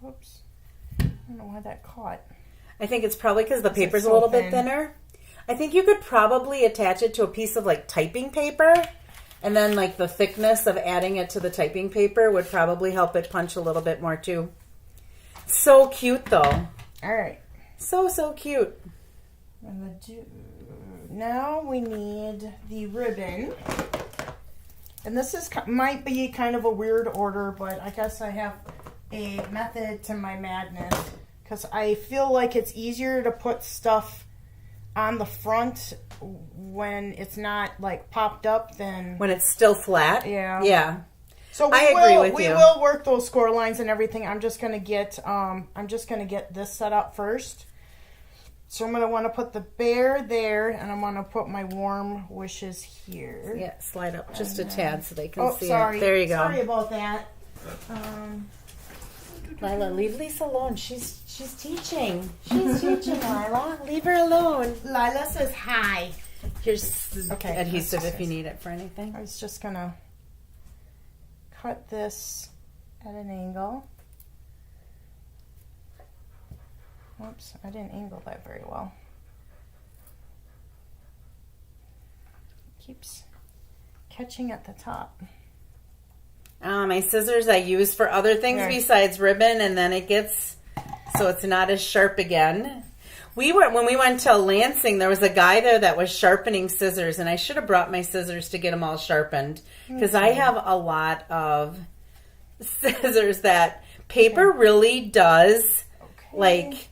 [SPEAKER 2] Oops. I don't know why that caught.
[SPEAKER 1] I think it's probably because the paper's a little bit thinner. I think you could probably attach it to a piece of like typing paper, and then like the thickness of adding it to the typing paper would probably help it punch a little bit more too. So cute though.
[SPEAKER 2] All right.
[SPEAKER 1] So cute.
[SPEAKER 2] Now we need the ribbon. And this might be kind of a weird order, but I guess I have a method to my madness, because I feel like it's easier to put stuff on the front when it's not like popped up than
[SPEAKER 1] when it's still flat.
[SPEAKER 2] Yeah. So
[SPEAKER 1] I agree with you.
[SPEAKER 2] We will work those score lines and everything. I'm just gonna get this set up first. So I'm gonna want to put the bear there, and I'm gonna put my warm wishes here.
[SPEAKER 1] Yeah, slide up just a tad so they can see
[SPEAKER 2] sorry.
[SPEAKER 1] it. There you go.
[SPEAKER 2] Sorry about that.
[SPEAKER 1] Lila, leave Lisa alone. She's teaching. She's teaching, Lila. Leave her alone.
[SPEAKER 2] Lila says hi.
[SPEAKER 1] Here's adhesive if you need it for anything.
[SPEAKER 2] I was just gonna cut this at an angle. Whoops, I didn't angle that very well. Keeps catching at the top.
[SPEAKER 1] My scissors I use for other things besides ribbon, and then it gets so it's not as sharp again. When we went to Lansing, there was a guy there that was sharpening scissors, and I should have brought my scissors to get them all sharpened, because I have a lot of scissors that paper really does like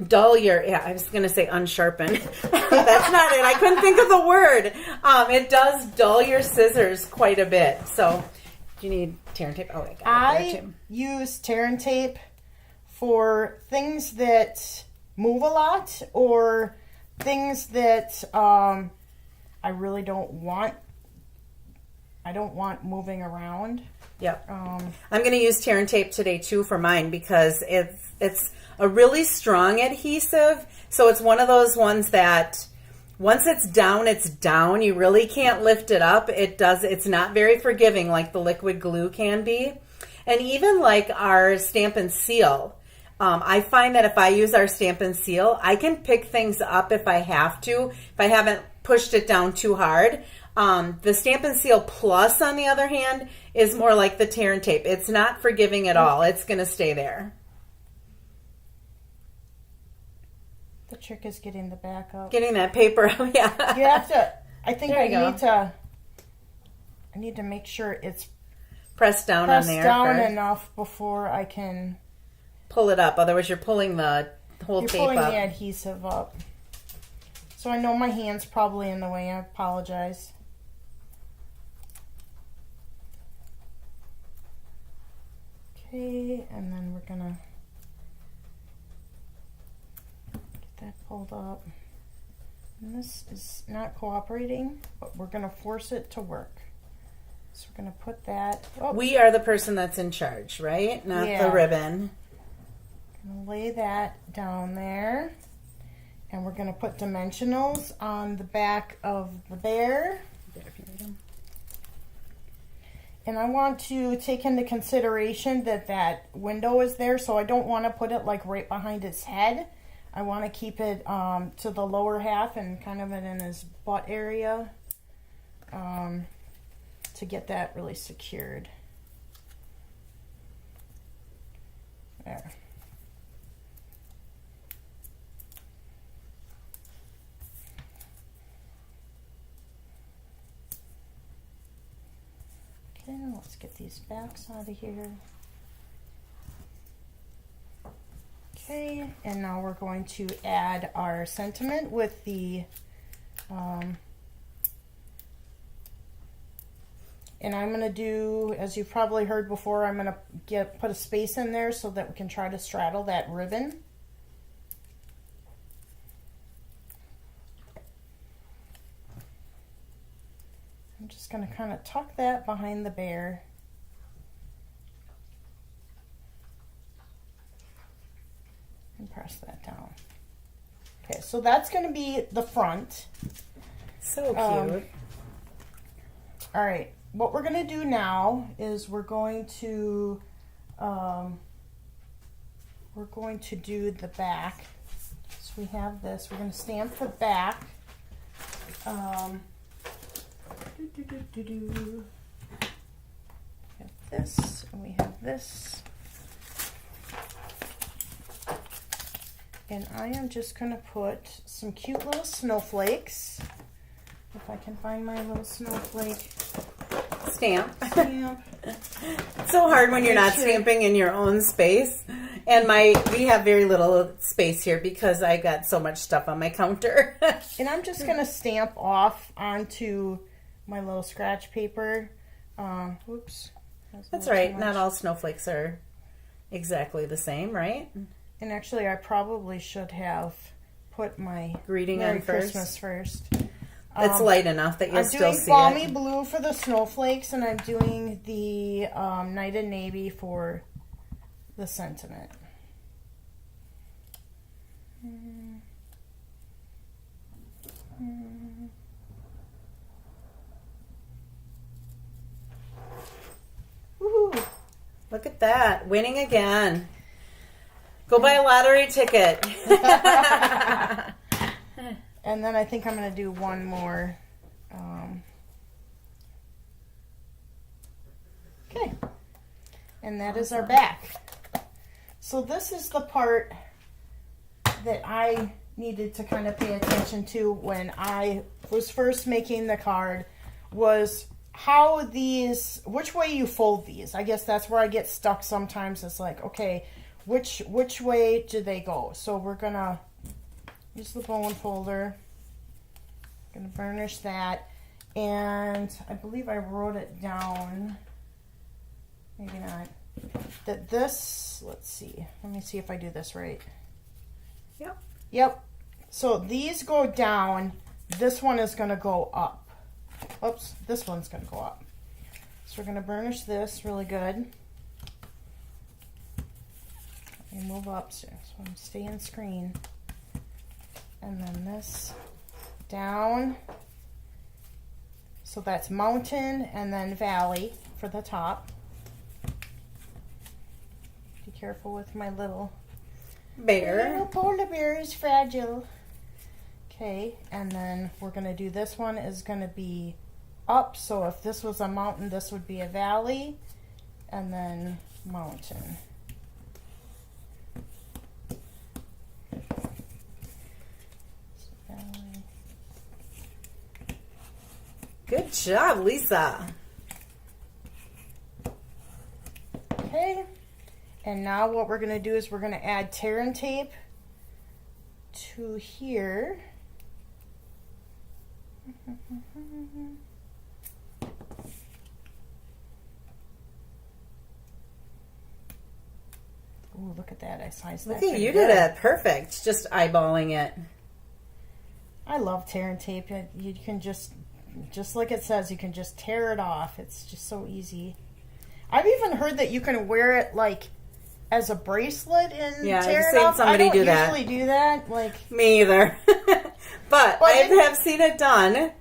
[SPEAKER 1] dull your, I was going to say unsharpen. That's not it. I couldn't think of the word. It does dull your scissors quite a bit. So, do you need tear and tape? Oh,
[SPEAKER 2] I use tear and tape for things that move a lot, or things that I really don't want. I don't want moving around.
[SPEAKER 1] Yep. I'm going to use tear and tape today too for mine because it's a really strong adhesive. So it's one of those ones that once it's down, it's down. You really can't lift it up. It's not very forgiving like the liquid glue can be. And even like our Stamp and Seal, I find that if I use our Stamp and Seal, I can pick things up if I have to, if I haven't pushed it down too hard. The Stamp and Seal Plus, on the other hand, is more like the tear and tape. It's not forgiving at all. It's going to stay there.
[SPEAKER 2] The trick is getting the back up.
[SPEAKER 1] Getting that paper up, yeah.
[SPEAKER 2] You have to, I think I need to make sure it's
[SPEAKER 1] pressed down on there first.
[SPEAKER 2] Enough before I can
[SPEAKER 1] pull it up. Otherwise, you're pulling the whole tape up.
[SPEAKER 2] You're pulling the adhesive up. So I know my hand's probably in the way. I apologize. Okay, and then we're gonna get that pulled up. And this is not cooperating, but we're gonna force it to work. So we're gonna put that.
[SPEAKER 1] Oh. We are the person that's in charge, right? Not the ribbon.
[SPEAKER 2] Gonna lay that down there, and we're gonna put dimensionals on the back of the bear. And I want to take into consideration that window is there, so I don't want to put it like right behind its head. I want to keep it to the lower half and kind of in his butt area to get that really secured. There. Okay, let's get these backs out of here. Okay, and now we're going to add our sentiment with the, and I'm going to do, as you've probably heard before, I'm going to put a space in there so that we can try to straddle that ribbon. I'm just going to kind of tuck that behind the bear. And press that down. Okay, so that's going to be the front.
[SPEAKER 1] So cute.
[SPEAKER 2] All right, what we're going to do now is we're going to do the back. So we have this. We're going to stamp the back. We have this, and we have this. And I am just going to put some cute little snowflakes. If I can find my little snowflake
[SPEAKER 1] stamp.
[SPEAKER 2] It's
[SPEAKER 1] so hard when you're not stamping in your own space. And we have very little space here because I got so much stuff on my counter.
[SPEAKER 2] And I'm just going to stamp off onto my little scratch paper. Whoops.
[SPEAKER 1] That's right. Not all snowflakes are exactly the same, right?
[SPEAKER 2] And actually, I probably should have put my
[SPEAKER 1] greeting
[SPEAKER 2] Merry
[SPEAKER 1] on first.
[SPEAKER 2] Christmas first.
[SPEAKER 1] It's light enough that you'll still see it.
[SPEAKER 2] I'm doing balmy blue for the snowflakes, and I'm doing the night and navy for the sentiment.
[SPEAKER 1] Woohoo! Look at that. Winning again. Go buy a lottery ticket.
[SPEAKER 2] And then I think I'm going to do one more. Okay. And that is our back. So this is the part that I needed to kind of pay attention to when I was first making the card, was how which way you fold these. I guess that's where I get stuck sometimes. It's like, okay, which way do they go? So we're gonna use the bone folder. Gonna burnish that, and I believe I wrote it down. Maybe not. That this. Let's see. Let me see if I do this right.
[SPEAKER 1] Yep.
[SPEAKER 2] Yep. So these go down. This one is going to go up. Oops, this one's going to go up. So we're going to burnish this really good. Let me move up so I'm staying screen. And then this down. So that's mountain and then valley for the top. Be careful with my little
[SPEAKER 1] bear.
[SPEAKER 2] Little polar bear is fragile. Okay, and then we're going to do this one is going to be up. So if this was a mountain, this would be a valley. And then mountain.
[SPEAKER 1] Good job, Lisa.
[SPEAKER 2] Okay, and now what we're going to do is we're going to add tear and tape to here. Ooh, look at that. I sized that.
[SPEAKER 1] Look at you did it. Perfect. Just eyeballing it.
[SPEAKER 2] I love tear and tape. You can just like it says, you can just tear it off. It's just so easy. I've even heard that you can wear it like as a bracelet and tear it off.
[SPEAKER 1] Somebody
[SPEAKER 2] I don't
[SPEAKER 1] do that.
[SPEAKER 2] usually do that. Like
[SPEAKER 1] me either, but I have seen it done.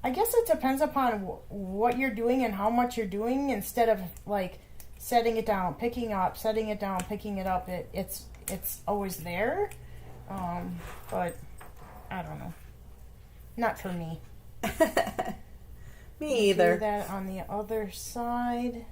[SPEAKER 2] I guess it depends upon what you're doing and how much you're doing. Instead of like setting it down, picking up, setting it down, picking it up, it's always there. But I don't know. Not for me.
[SPEAKER 1] Me either.
[SPEAKER 2] Do that on the other side.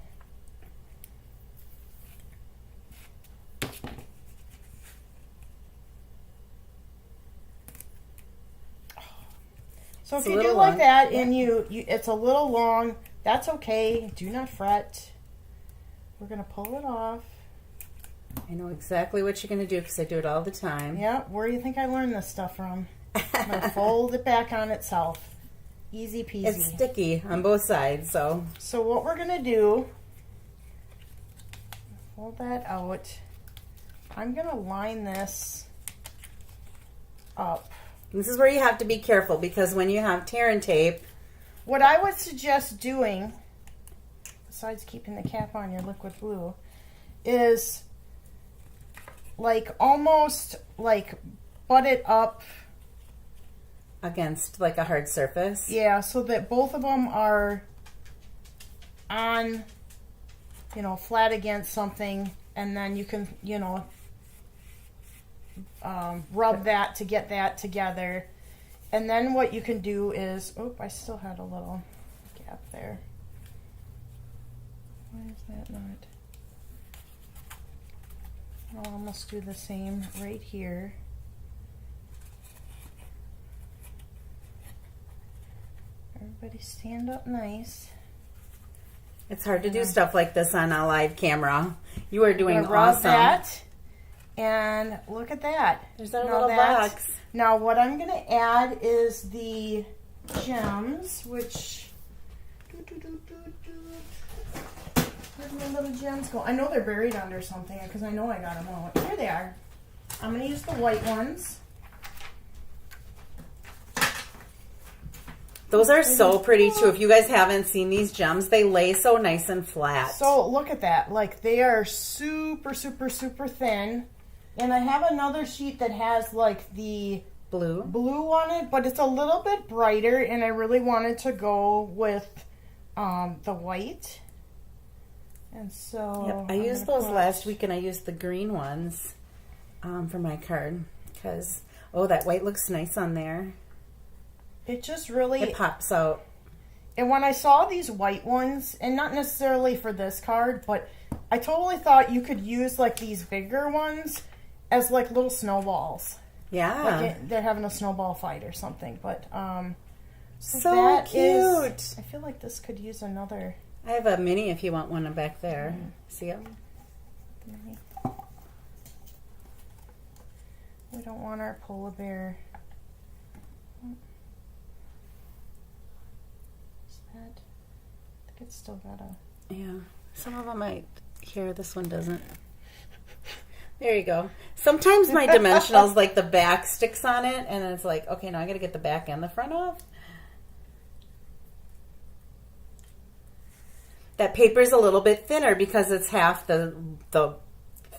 [SPEAKER 2] So if you do like that and you it's a little long, that's okay. Do not fret. We're going to pull it off.
[SPEAKER 1] I know exactly what you're going to do because I do it all the time.
[SPEAKER 2] Yeah, where do you think I learned this stuff from? I'm going to fold it back on itself. Easy peasy.
[SPEAKER 1] It's sticky on both sides, so.
[SPEAKER 2] So what we're going to do, fold that out. I'm going to line this up.
[SPEAKER 1] This is where you have to be careful because when you have tear and tape.
[SPEAKER 2] What I would suggest doing, besides keeping the cap on your liquid glue, is like almost like butt it up
[SPEAKER 1] Against like a hard surface?
[SPEAKER 2] Yeah, so that both of them are on, flat against something, and then you can, rub that to get that together. And then what you can do is, I still had a little gap there. Why is that not? I'll almost do the same right here. Everybody stand up nice.
[SPEAKER 1] It's hard to do stuff like this on a live camera. You are doing
[SPEAKER 2] rub
[SPEAKER 1] awesome.
[SPEAKER 2] That, and look at that.
[SPEAKER 1] There's our little box.
[SPEAKER 2] Now what I'm going to add is the gems, which... Where'd my little gems go? I know they're buried under something because I know I got them out. Here they are. I'm going to use the white ones.
[SPEAKER 1] Those are so pretty too. If you guys haven't seen these gems, they lay so nice and flat.
[SPEAKER 2] So look at that. Like they are super, super, super thin. And I have another sheet that has like the blue on it, but it's a little bit brighter, and I really wanted to go with the white. And so
[SPEAKER 1] I used those last week, and I used the green ones for my card because that white looks nice on there.
[SPEAKER 2] It just really...
[SPEAKER 1] It pops out.
[SPEAKER 2] And when I saw these white ones, and not necessarily for this card, but I totally thought you could use like these bigger ones as like little snowballs.
[SPEAKER 1] Yeah.
[SPEAKER 2] Like they're having a snowball fight or something. But
[SPEAKER 1] so cute.
[SPEAKER 2] I feel like this could use another...
[SPEAKER 1] I have a mini if you want one back there. See them?
[SPEAKER 2] We don't want our polar bear... I think it's still got a...
[SPEAKER 1] Yeah. Some of them might... Here, this one doesn't. There you go. Sometimes my dimensionals, like the back sticks on it, and it's like, okay, now I got to get the back and the front off. That paper's a little bit thinner because it's half the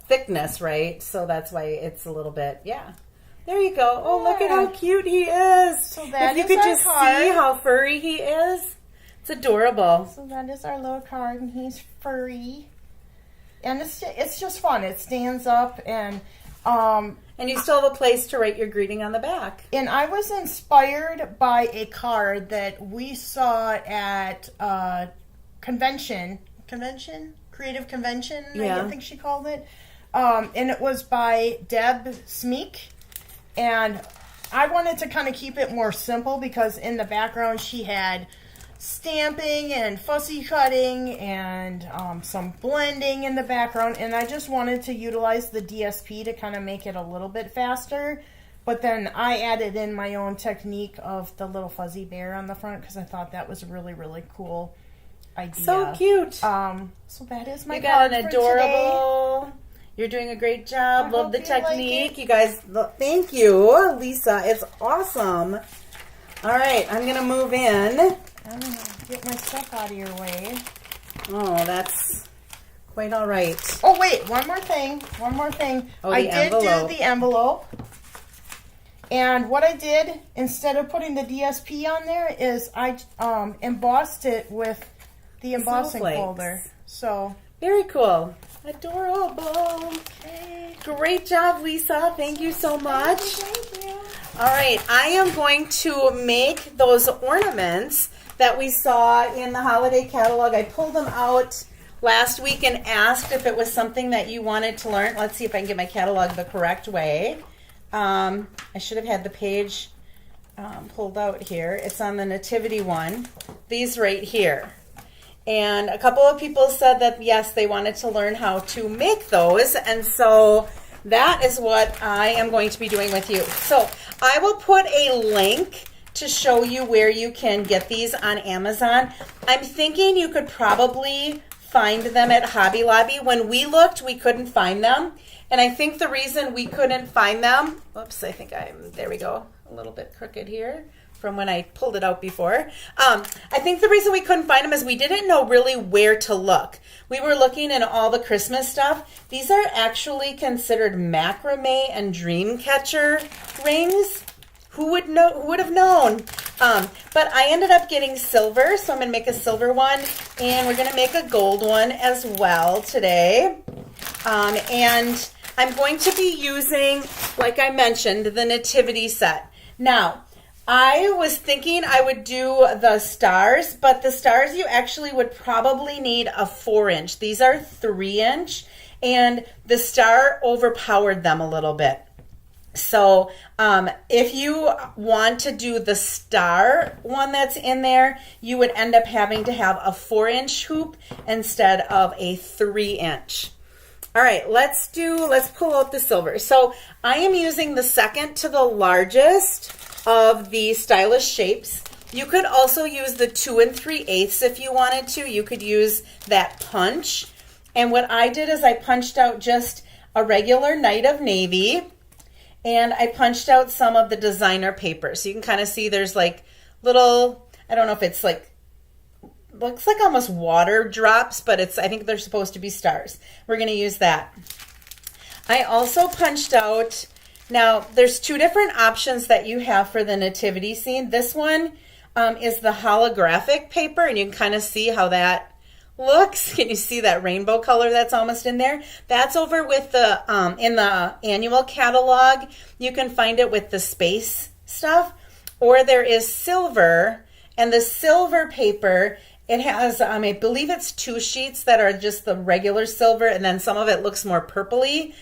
[SPEAKER 1] thickness, right? So that's why it's a little bit, yeah. There you go. Oh, look at how cute he is. So that if you could just see how furry he is. It's adorable.
[SPEAKER 2] So that is our little card, and he's furry. And it's just fun. It stands up, and
[SPEAKER 1] you still have a place to write your greeting on the back.
[SPEAKER 2] And I was inspired by a card that we saw at creative convention, I think she called it. And it was by Deb Smeek. And I wanted to kind of keep it more simple because in the background she had stamping and fussy cutting and some blending in the background. And I just wanted to utilize the DSP to kind of make it a little bit faster. But then I added in my own technique of the little fuzzy bear on the front because I thought that was a really, really cool idea.
[SPEAKER 1] So cute.
[SPEAKER 2] So that is my
[SPEAKER 1] you got
[SPEAKER 2] card
[SPEAKER 1] an
[SPEAKER 2] for
[SPEAKER 1] adorable.
[SPEAKER 2] Today.
[SPEAKER 1] You're doing a great job. Love the technique.
[SPEAKER 2] Like
[SPEAKER 1] you guys, thank you, Lisa. It's awesome. All right, I'm going to move in.
[SPEAKER 2] I'm going to get my stuff out of your way.
[SPEAKER 1] Oh, that's quite all right.
[SPEAKER 2] Oh, wait, one more thing.
[SPEAKER 1] Oh,
[SPEAKER 2] I did do the envelope. And what I did, instead of putting the DSP on there, is I embossed it with the embossing folder. So
[SPEAKER 1] very cool. Adorable. Okay. Great job, Lisa. Thank you so much.
[SPEAKER 2] Thank you.
[SPEAKER 1] All right, I am going to make those ornaments that we saw in the holiday catalog. I pulled them out last week and asked if it was something that you wanted to learn. Let's see if I can get my catalog the correct way. I should have had the page pulled out here. It's on the Nativity one. These right here. And a couple of people said that, yes, they wanted to learn how to make those. And so that is what I am going to be doing with you. So I will put a link to show you where you can get these on Amazon. I'm thinking you could probably find them at Hobby Lobby. When we looked, we couldn't find them. And I think the reason we couldn't find them, oops, I think there we go, a little bit crooked here from when I pulled it out before. I think the reason we couldn't find them is we didn't know really where to look. We were looking in all the Christmas stuff. These are actually considered macrame and dream catcher rings. Who would know? Who would have known? But I ended up getting silver, so I'm going to make a silver one, and we're going to make a gold one as well today. And I'm going to be using, like I mentioned, the Nativity set. Now, I was thinking I would do the stars, but the stars you actually would probably need a 4-inch. These are 3-inch, and the star overpowered them a little bit. So if you want to do the star one that's in there, you would end up having to have a 4-inch hoop instead of a 3-inch. All right, let's pull out the silver. So I am using the second to the largest of the stylish shapes. You could also use the 2 3/8 if you wanted to. You could use that punch. And what I did is I punched out just a regular Night of Navy, and I punched out some of the designer paper. So you can kind of see there's like little, I don't know if it's like, looks like almost water drops, but I think they're supposed to be stars. We're going to use that. I also punched out, now there's 2 different options that you have for the nativity scene. This one is the holographic paper, and you can kind of see how that looks. Can you see that rainbow color that's almost in there? That's over with the in the annual catalog. You can find it with the space stuff, or there is silver, and the silver paper, it has I believe it's 2 sheets that are just the regular silver, and then some of it looks more purpley.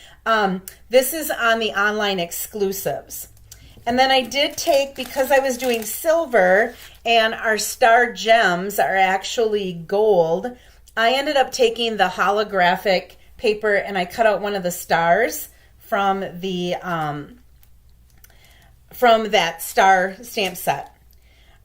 [SPEAKER 1] This is on the online exclusives. And then I did take, because I was doing silver and our star gems are actually gold, I ended up taking the holographic paper and I cut out one of the stars from the from that star stamp set.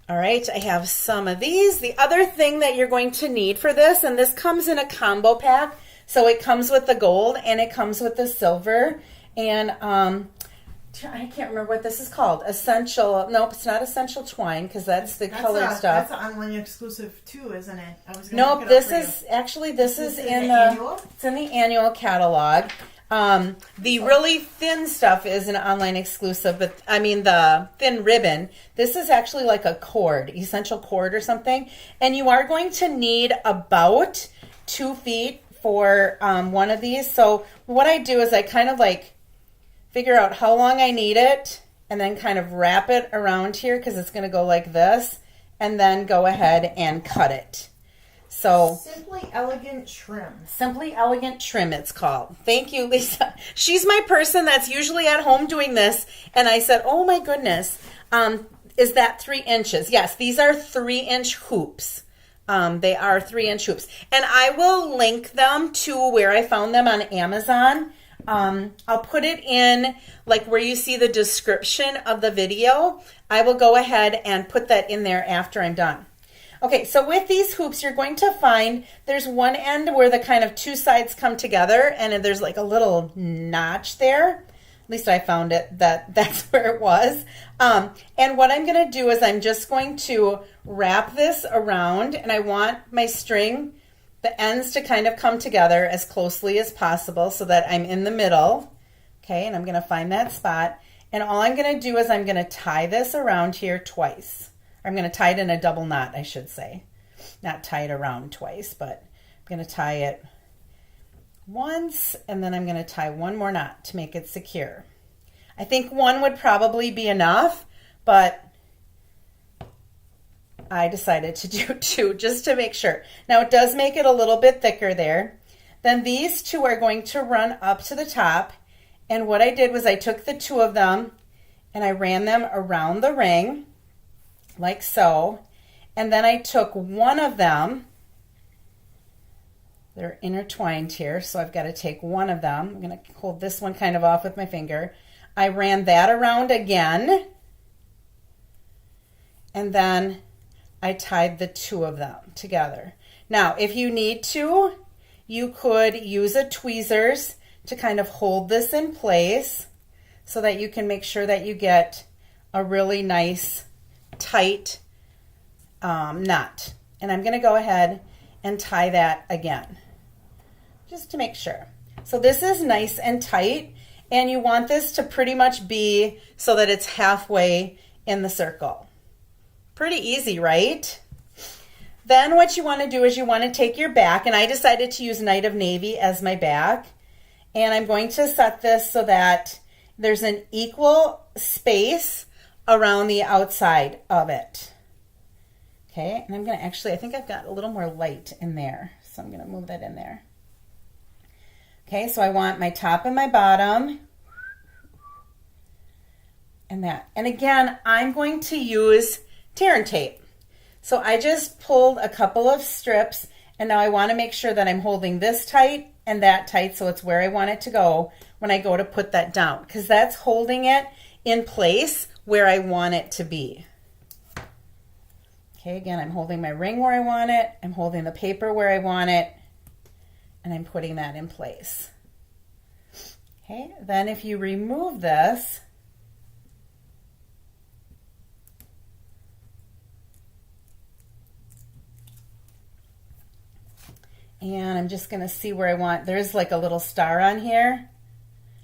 [SPEAKER 1] All right, I have some of these. The other thing that you're going to need for this, and this comes in a combo pack, So it comes with the gold and it comes with the silver. And I can't remember what this is called. Essential. Nope, it's not essential twine because that's the colored stuff.
[SPEAKER 2] That's an online exclusive too, isn't it?
[SPEAKER 1] Nope, this is actually this is in the annual? It's in the annual catalog. The really thin stuff is an online exclusive, but I mean the thin ribbon. This is actually like a cord, essential cord or something. And you are going to need about 2 feet for one of these. So what I do is I kind of like figure out how long I need it and then kind of wrap it around here because it's going to go like this and then go ahead and cut it. So
[SPEAKER 2] Simply Elegant Trim.
[SPEAKER 1] Simply Elegant Trim it's called. Thank you, Lisa. She's my person that's usually at home doing this. And I said, oh my goodness, is that 3 inches? Yes, these are 3-inch hoops. They are 3-inch hoops. And I will link them to where I found them on Amazon. I'll put it in like where you see the description of the video. I will go ahead and put that in there after I'm done. Okay, so with these hoops, you're going to find there's one end where the kind of 2 sides come together and there's like a little notch there. At least I found it that's where it was. And what I'm going to do is I'm just going to wrap this around and I want my string, the ends to kind of come together as closely as possible so that I'm in the middle. Okay, and I'm going to find that spot. And all I'm going to do is I'm going to tie this around here twice. I'm going to tie it in a double knot, I should say. Not tie it around twice, but I'm going to tie it once, and then I'm going to tie one more knot to make it secure. I think one would probably be enough, but I decided to do 2 just to make sure. Now it does make it a little bit thicker there. Then these 2 are going to run up to the top, and what I did was I took the 2 of them and I ran them around the ring like so, and then I took one of them. They're intertwined here, so I've got to take one of them. I'm going to hold this one kind of off with my finger. I ran that around again, and then I tied the 2 of them together. Now, if you need to, you could use a tweezers to kind of hold this in place so that you can make sure that you get a really nice tight knot. And I'm going to go ahead and tie that again just to make sure. So this is nice and tight, and you want this to pretty much be so that it's halfway in the circle. Pretty easy, right? Then what you want to do is you want to take your back, and I decided to use Night of Navy as my back, and I'm going to set this so that there's an equal space around the outside of it. Okay, and I'm going to actually, I think I've got a little more light in there, so I'm going to move that in there. Okay, so I want my top and my bottom and that. And again, I'm going to use tear and tape. So I just pulled a couple of strips, and now I want to make sure that I'm holding this tight and that tight so it's where I want it to go when I go to put that down, because that's holding it in place where I want it to be. Okay, again, I'm holding my ring where I want it, I'm holding the paper where I want it, and I'm putting that in place. Okay, then if you remove this, and I'm just going to see where I want, there's like a little star on here.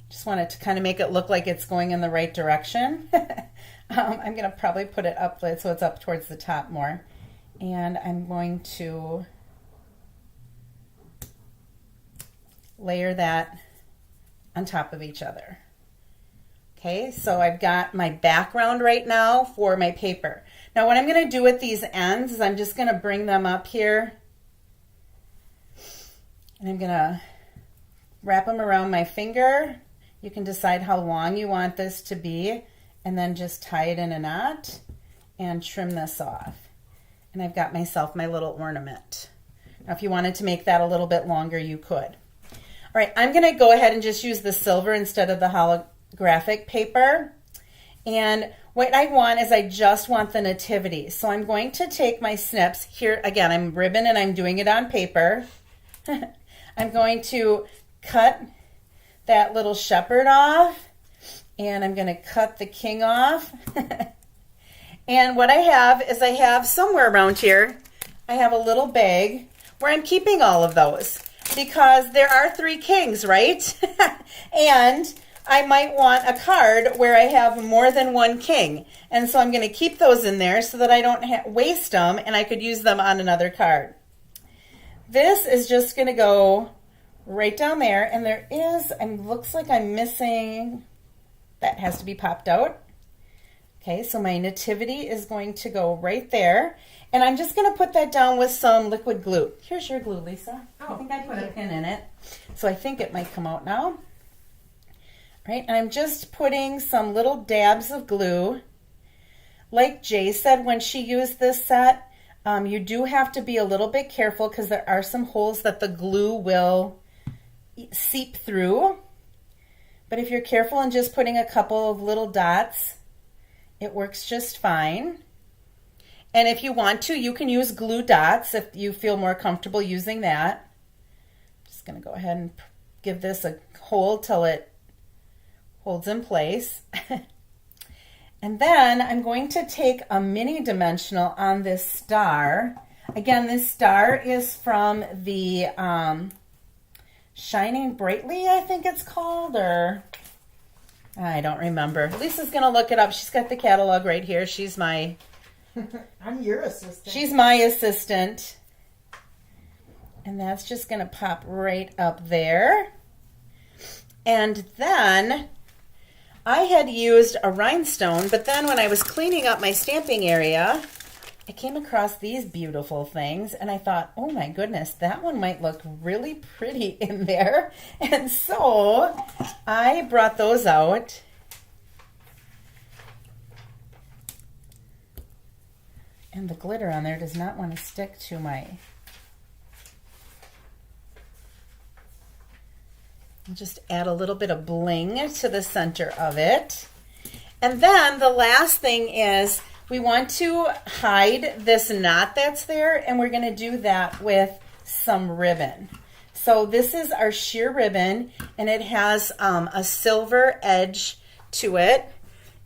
[SPEAKER 1] Just want it to kind of make it look like it's going in the right direction. I'm going to probably put it up so it's up towards the top more. And I'm going to layer that on top of each other. Okay, so I've got my background right now for my paper. Now what I'm going to do with these ends is I'm just going to bring them up here, and I'm going to wrap them around my finger. You can decide how long you want this to be, and then just tie it in a knot and trim this off. And I've got myself my little ornament. Now if you wanted to make that a little bit longer, you could. All right, I'm going to go ahead and just use the silver instead of the holographic paper. And what I want is I just want the nativity. So I'm going to take my snips. Here, again, I'm ribbon and I'm doing it on paper. I'm going to cut that little shepherd off, and I'm going to cut the king off. And what I have somewhere around here, I have a little bag where I'm keeping all of those because there are 3 kings, right? And I might want a card where I have more than 1 king. And so I'm going to keep those in there so that I don't waste them and I could use them on another card. This is just going to go right down there. And there is, looks like I'm missing, that has to be popped out. Okay, so my nativity is going to go right there. And I'm just going to put that down with some liquid glue. Here's your glue, Lisa. I think I put a pin in it. So I think it might come out now. Right, and I'm just putting some little dabs of glue. Like Jay said when she used this set, you do have to be a little bit careful because there are some holes that the glue will seep through. But if you're careful and just putting a couple of little dots, it works just fine. And if you want to, you can use glue dots if you feel more comfortable using that. I'm just going to go ahead and give this a hold till it holds in place. And then I'm going to take a mini dimensional on this star. Again, this star is from the Shining Brightly, I think it's called, or I don't remember. Lisa's going to look it up. She's got the catalog right here. She's my...
[SPEAKER 2] I'm your assistant.
[SPEAKER 1] She's my assistant. And that's just going to pop right up there. And then I had used a rhinestone, but then when I was cleaning up my stamping area, I came across these beautiful things and I thought, oh my goodness, that one might look really pretty in there. And so I brought those out. And the glitter on there does not want to stick to my... I'll just add a little bit of bling to the center of it. And then the last thing is we want to hide this knot that's there, and we're going to do that with some ribbon. So this is our sheer ribbon, and it has a silver edge to it.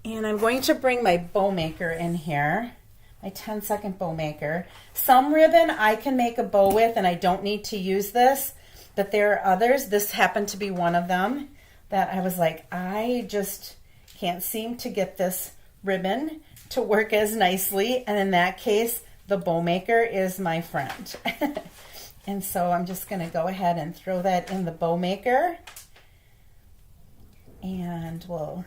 [SPEAKER 1] And I'm going to bring my bow maker in here, my 10-second bow maker. Some ribbon I can make a bow with, and I don't need to use this. But there are others, this happened to be one of them, that I was like, I just can't seem to get this ribbon to work as nicely. And in that case, the bow maker is my friend. And so I'm just going to go ahead and throw that in the bow maker. And we'll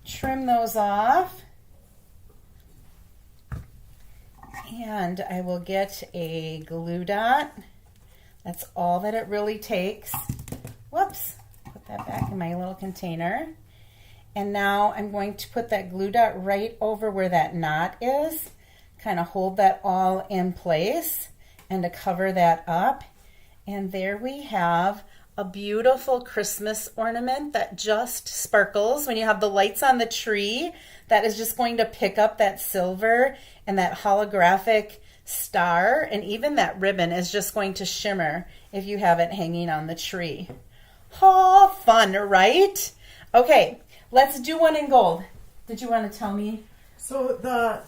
[SPEAKER 1] trim those off. And I will get a glue dot. That's all that it really takes. Whoops, put that back in my little container. And now I'm going to put that glue dot right over where that knot is, kind of hold that all in place and to cover that up. And there we have a beautiful Christmas ornament that just sparkles. When you have the lights on the tree, that is just going to pick up that silver, and that holographic star, and even that ribbon is just going to shimmer if you have it hanging on the tree. Oh, fun, right? Okay, let's do one in gold. Did you want to tell me?
[SPEAKER 2] So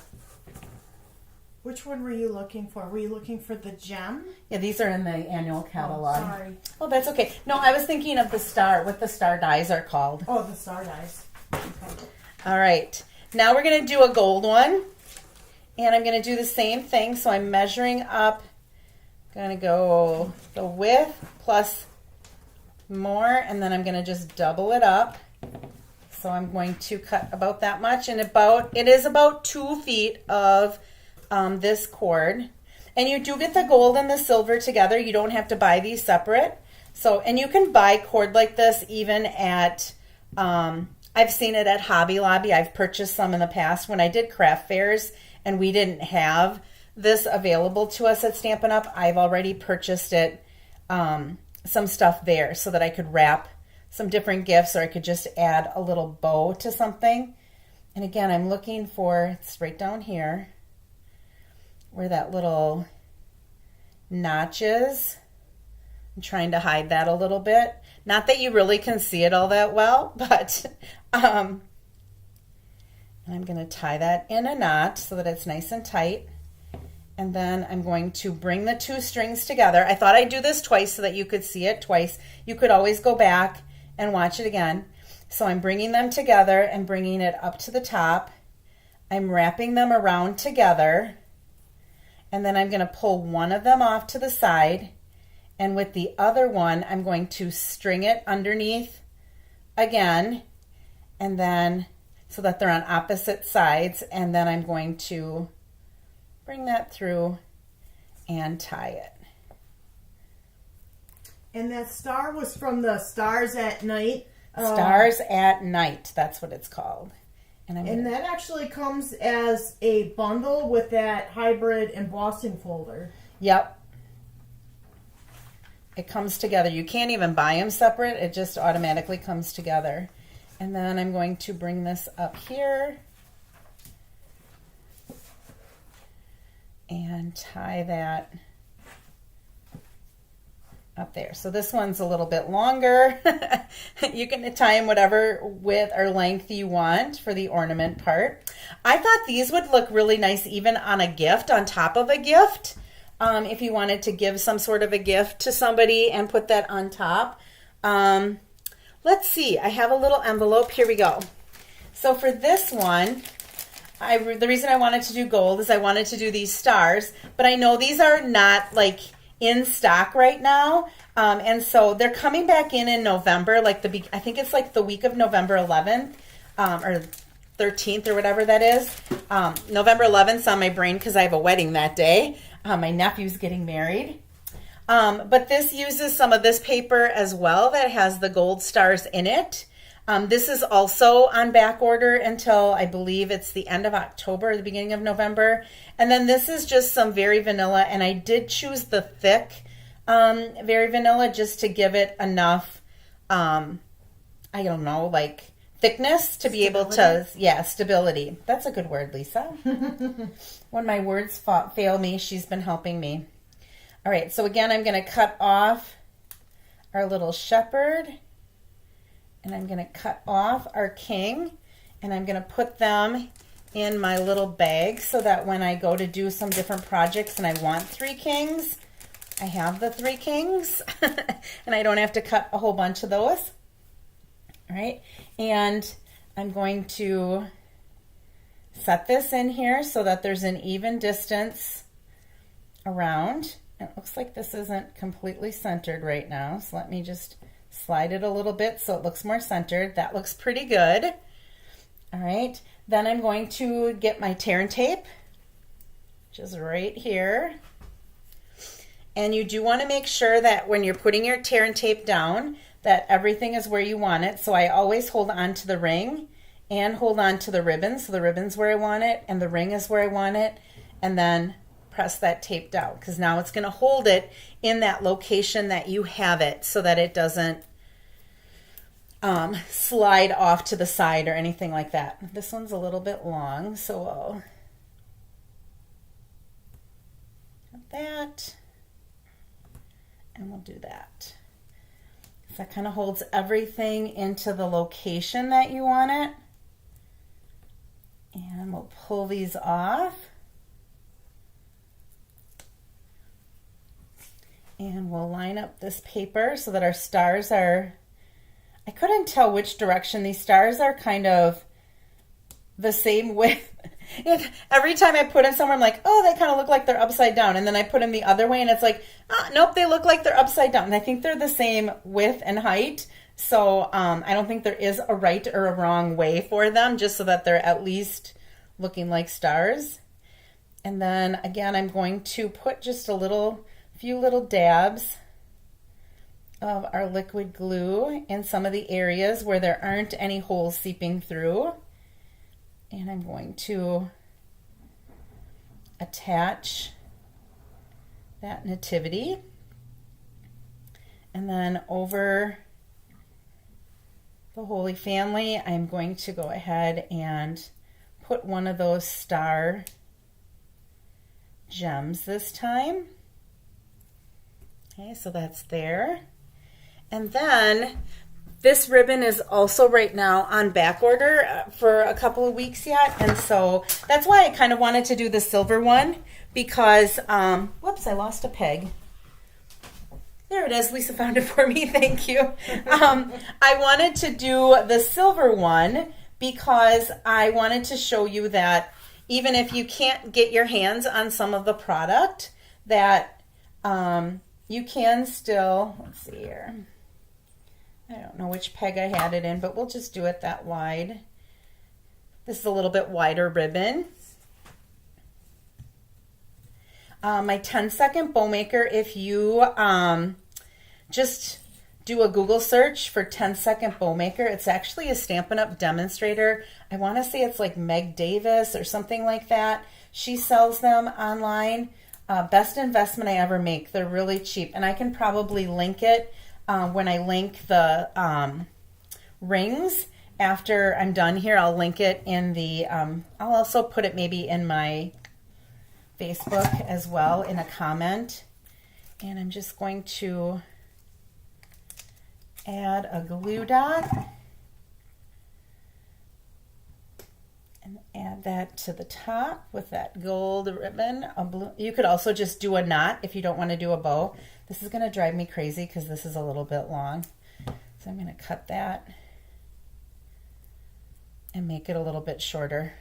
[SPEAKER 2] which one were you looking for? Were you looking for the gem?
[SPEAKER 1] Yeah, these are in the annual catalog.
[SPEAKER 2] Oh, sorry.
[SPEAKER 1] Oh, that's okay. No, I was thinking of the star, what the star dies are called.
[SPEAKER 2] Oh, the star dies. Okay.
[SPEAKER 1] All right. Now we're going to do a gold one. And I'm going to do the same thing. So I'm measuring up. I'm going to go the width plus more. And then I'm going to just double it up. So I'm going to cut about that much. And it is about 2 feet of this cord. And you do get the gold and the silver together. You don't have to buy these separate. So, and you can buy cord like this even at, I've seen it at Hobby Lobby. I've purchased some in the past when I did craft fairs and we didn't have this available to us at Stampin' Up. I've already purchased it, some stuff there so that I could wrap some different gifts, or I could just add a little bow to something. And again, I'm looking for, it's right down here, where that little notches. I'm trying to hide that a little bit. Not that you really can see it all that well, but and I'm going to tie that in a knot so that it's nice and tight. And then I'm going to bring the 2 strings together. I thought I'd do this twice so that you could see it twice. You could always go back and watch it again. So I'm bringing them together and bringing it up to the top. I'm wrapping them around together. And then I'm going to pull one of them off to the side. And with the other one, I'm going to string it underneath again. And then so that they're on opposite sides. And then I'm going to bring that through and tie it.
[SPEAKER 2] And that star was from the Stars at Night.
[SPEAKER 1] Stars at Night, that's what it's called.
[SPEAKER 2] And that actually comes as a bundle with that hybrid embossing folder.
[SPEAKER 1] Yep. It comes together. You can't even buy them separate. It just automatically comes together. And then I'm going to bring this up here and tie that up there. So this one's a little bit longer. You can tie them whatever width or length you want for the ornament part. I thought these would look really nice even on a gift, on top of a gift. If you wanted to give some sort of a gift to somebody and put that on top. Let's see, I have a little envelope. Here we go. So for this one, the reason I wanted to do gold is I wanted to do these stars, but I know these are not like in stock right now, and so they're coming back in November, like I think it's like the week of November 11th or 13th or whatever that is. November 11th's on my brain because I have a wedding that day. My nephew's getting married. But this uses some of this paper as well that has the gold stars in it. This is also on back order until I believe it's the end of October, the beginning of November. And then this is just some Very Vanilla, and I did choose the thick Very Vanilla just to give it enough, I don't know, like thickness to be able to, stability. That's a good word, Lisa. When my words fail me, she's been helping me. All right, so again, I'm going to cut off our little shepherd, and I'm going to cut off our king, and I'm going to put them in my little bag so that when I go to do some different projects and I want 3 kings, I have the 3 kings, and I don't have to cut a whole bunch of those. All right, and I'm going to set this in here so that there's an even distance around. It looks like this isn't completely centered right now, so let me just slide it a little bit so it looks more centered. That looks pretty good. All right, then I'm going to get my tear and tape, which is right here. And you do want to make sure that when you're putting your tear and tape down that everything is where you want it. So I always hold on to the ring and hold on to the ribbon. So the ribbon's where I want it and the ring is where I want it. And then press that tape down because now it's going to hold it in that location that you have it so that it doesn't slide off to the side or anything like that. This one's a little bit long, so I'll cut that and we'll do that. So that kind of holds everything into the location that you want it. And we'll pull these off. And we'll line up this paper so that our stars are, I couldn't tell which direction. These stars are kind of the same width. Every time I put them somewhere, I'm like, oh, they kind of look like they're upside down. And then I put them the other way and it's like, oh, nope, they look like they're upside down. And I think they're the same width and height. So I don't think there is a right or a wrong way for them, just so that they're at least looking like stars. And then again, I'm going to put just a few little dabs of our liquid glue in some of the areas where there aren't any holes seeping through. And I'm going to attach that nativity. And then over the Holy Family, I'm going to go ahead and put one of those star gems this time. Okay, so that's there. And then this ribbon is also right now on back order for a couple of weeks yet. And so that's why I kind of wanted to do the silver one because, whoops, I lost a peg. There it is. Lisa found it for me. Thank you. I wanted to do the silver one because I wanted to show you that even if you can't get your hands on some of the product, that you can still, let's see here. I don't know which peg I had it in, but we'll just do it that wide. This is a little bit wider ribbon. My 10-second bow maker, if you just do a Google search for 10-second bow maker, it's actually a Stampin' Up! Demonstrator. I want to say it's like Meg Davis or something like that. She sells them online. Best investment I ever make. They're really cheap, and I can probably link it when I link the rings. After I'm done here, I'll link it in the, I'll also put it maybe in my Facebook as well in a comment. And I'm just going to add a glue dot and add that to the top with that gold ribbon. You could also just do a knot if you don't want to do a bow. This is going to drive me crazy because this is a little bit long. So I'm going to cut that and make it a little bit shorter.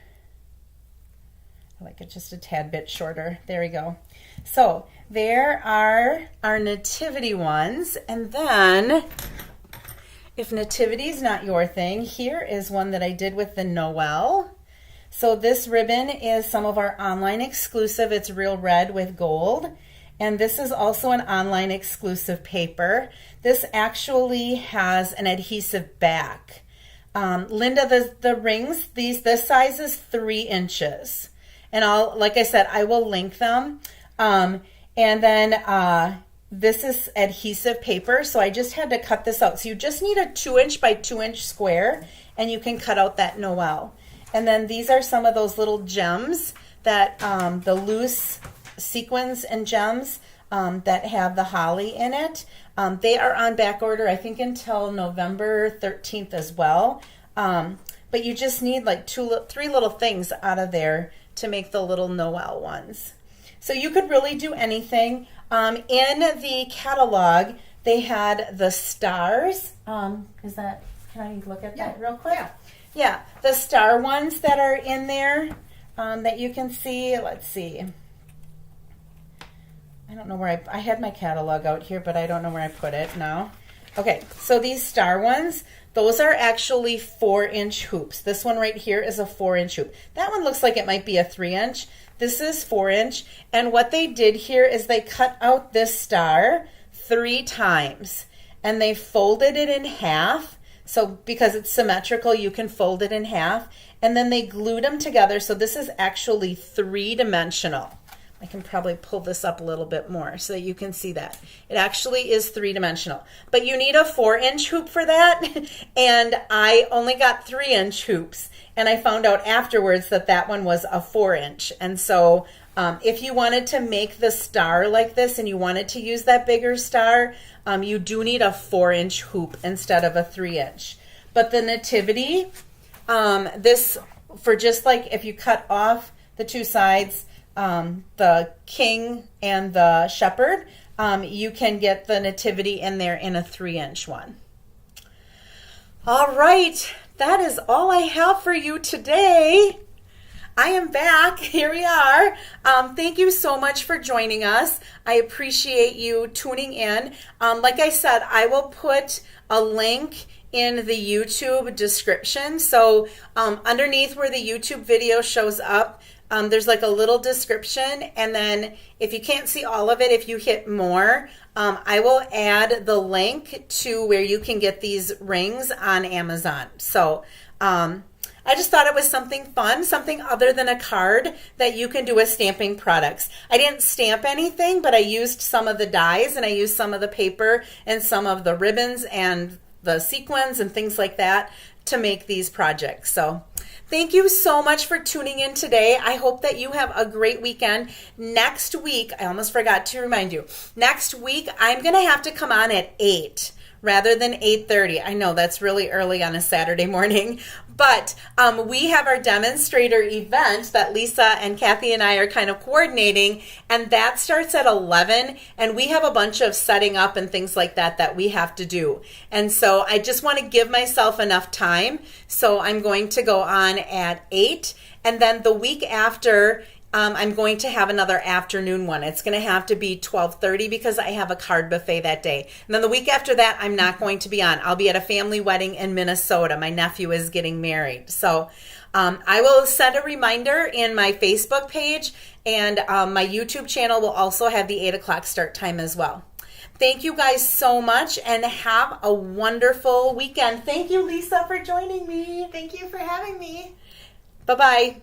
[SPEAKER 1] I like it just a tad bit shorter. There we go. So there are our nativity ones. And then if nativity is not your thing, here is one that I did with the Noel. So this ribbon is some of our online exclusive. It's real red with gold. And this is also an online exclusive paper. This actually has an adhesive back. Linda, the rings, this size is 3 inches. And like I said, I will link them. And then this is adhesive paper, so I just had to cut this out. So you just need a 2-inch by 2-inch square, and you can cut out that Noel. And then these are some of those little gems that the loose sequins and gems that have the holly in it. They are on back order, I think, until November 13th as well. But you just need like 3 little things out of there to make the little Noel ones. So you could really do anything. In the catalog, they had the stars. Can I look at that real quick? Yeah, the star ones that are in there that you can see. Let's see. I don't know where I had my catalog out here, but I don't know where I put it now. Okay, so these star ones, those are actually 4-inch hoops. This one right here is a 4-inch hoop. That one looks like it might be a 3-inch. This is 4-inch. And what they did here is they cut out this star 3 times. And they folded it in half. So because it's symmetrical, you can fold it in half. And then they glued them together. So this is actually 3-dimensional. I can probably pull this up a little bit more so that you can see that. It actually is 3-dimensional. But you need a 4-inch hoop for that, and I only got 3-inch hoops. And I found out afterwards that that one was a 4-inch. And so if you wanted to make the star like this and you wanted to use that bigger star, you do need a 4-inch hoop instead of a 3-inch. But the nativity, this, for just like if you cut off the 2 sides, the king and the shepherd, you can get the nativity in there in a 3-inch one. All right, that is all I have for you today. I am back. Here we are. Thank you so much for joining us. I appreciate you tuning in. Like I said, I will put a link in the YouTube description. So underneath where the YouTube video shows up, there's like a little description, and then if you can't see all of it, if you hit more, I will add the link to where you can get these rings on Amazon. So I just thought it was something fun, something other than a card that you can do with stamping products. I didn't stamp anything, but I used some of the dies, and I used some of the paper and some of the ribbons and the sequins and things like that to make these projects. So thank you so much for tuning in today. I hope that you have a great weekend. Next week, I almost forgot to remind you, next week I'm going to have to come on at 8 rather than 8:30. I know that's really early on a Saturday morning, but we have our demonstrator event that Lisa and Kathy and I are kind of coordinating, and that starts at 11, and we have a bunch of setting up and things like that we have to do. And so I just want to give myself enough time, so I'm going to go on at 8, and then the week after, I'm going to have another afternoon one. It's going to have to be 12:30 because I have a card buffet that day. And then the week after that, I'm not going to be on. I'll be at a family wedding in Minnesota. My nephew is getting married. So I will send a reminder in my Facebook page, and my YouTube channel will also have the 8 o'clock start time as well. Thank you guys so much, and have a wonderful weekend. Thank you, Lisa, for joining me.
[SPEAKER 2] Thank you for having me.
[SPEAKER 1] Bye-bye.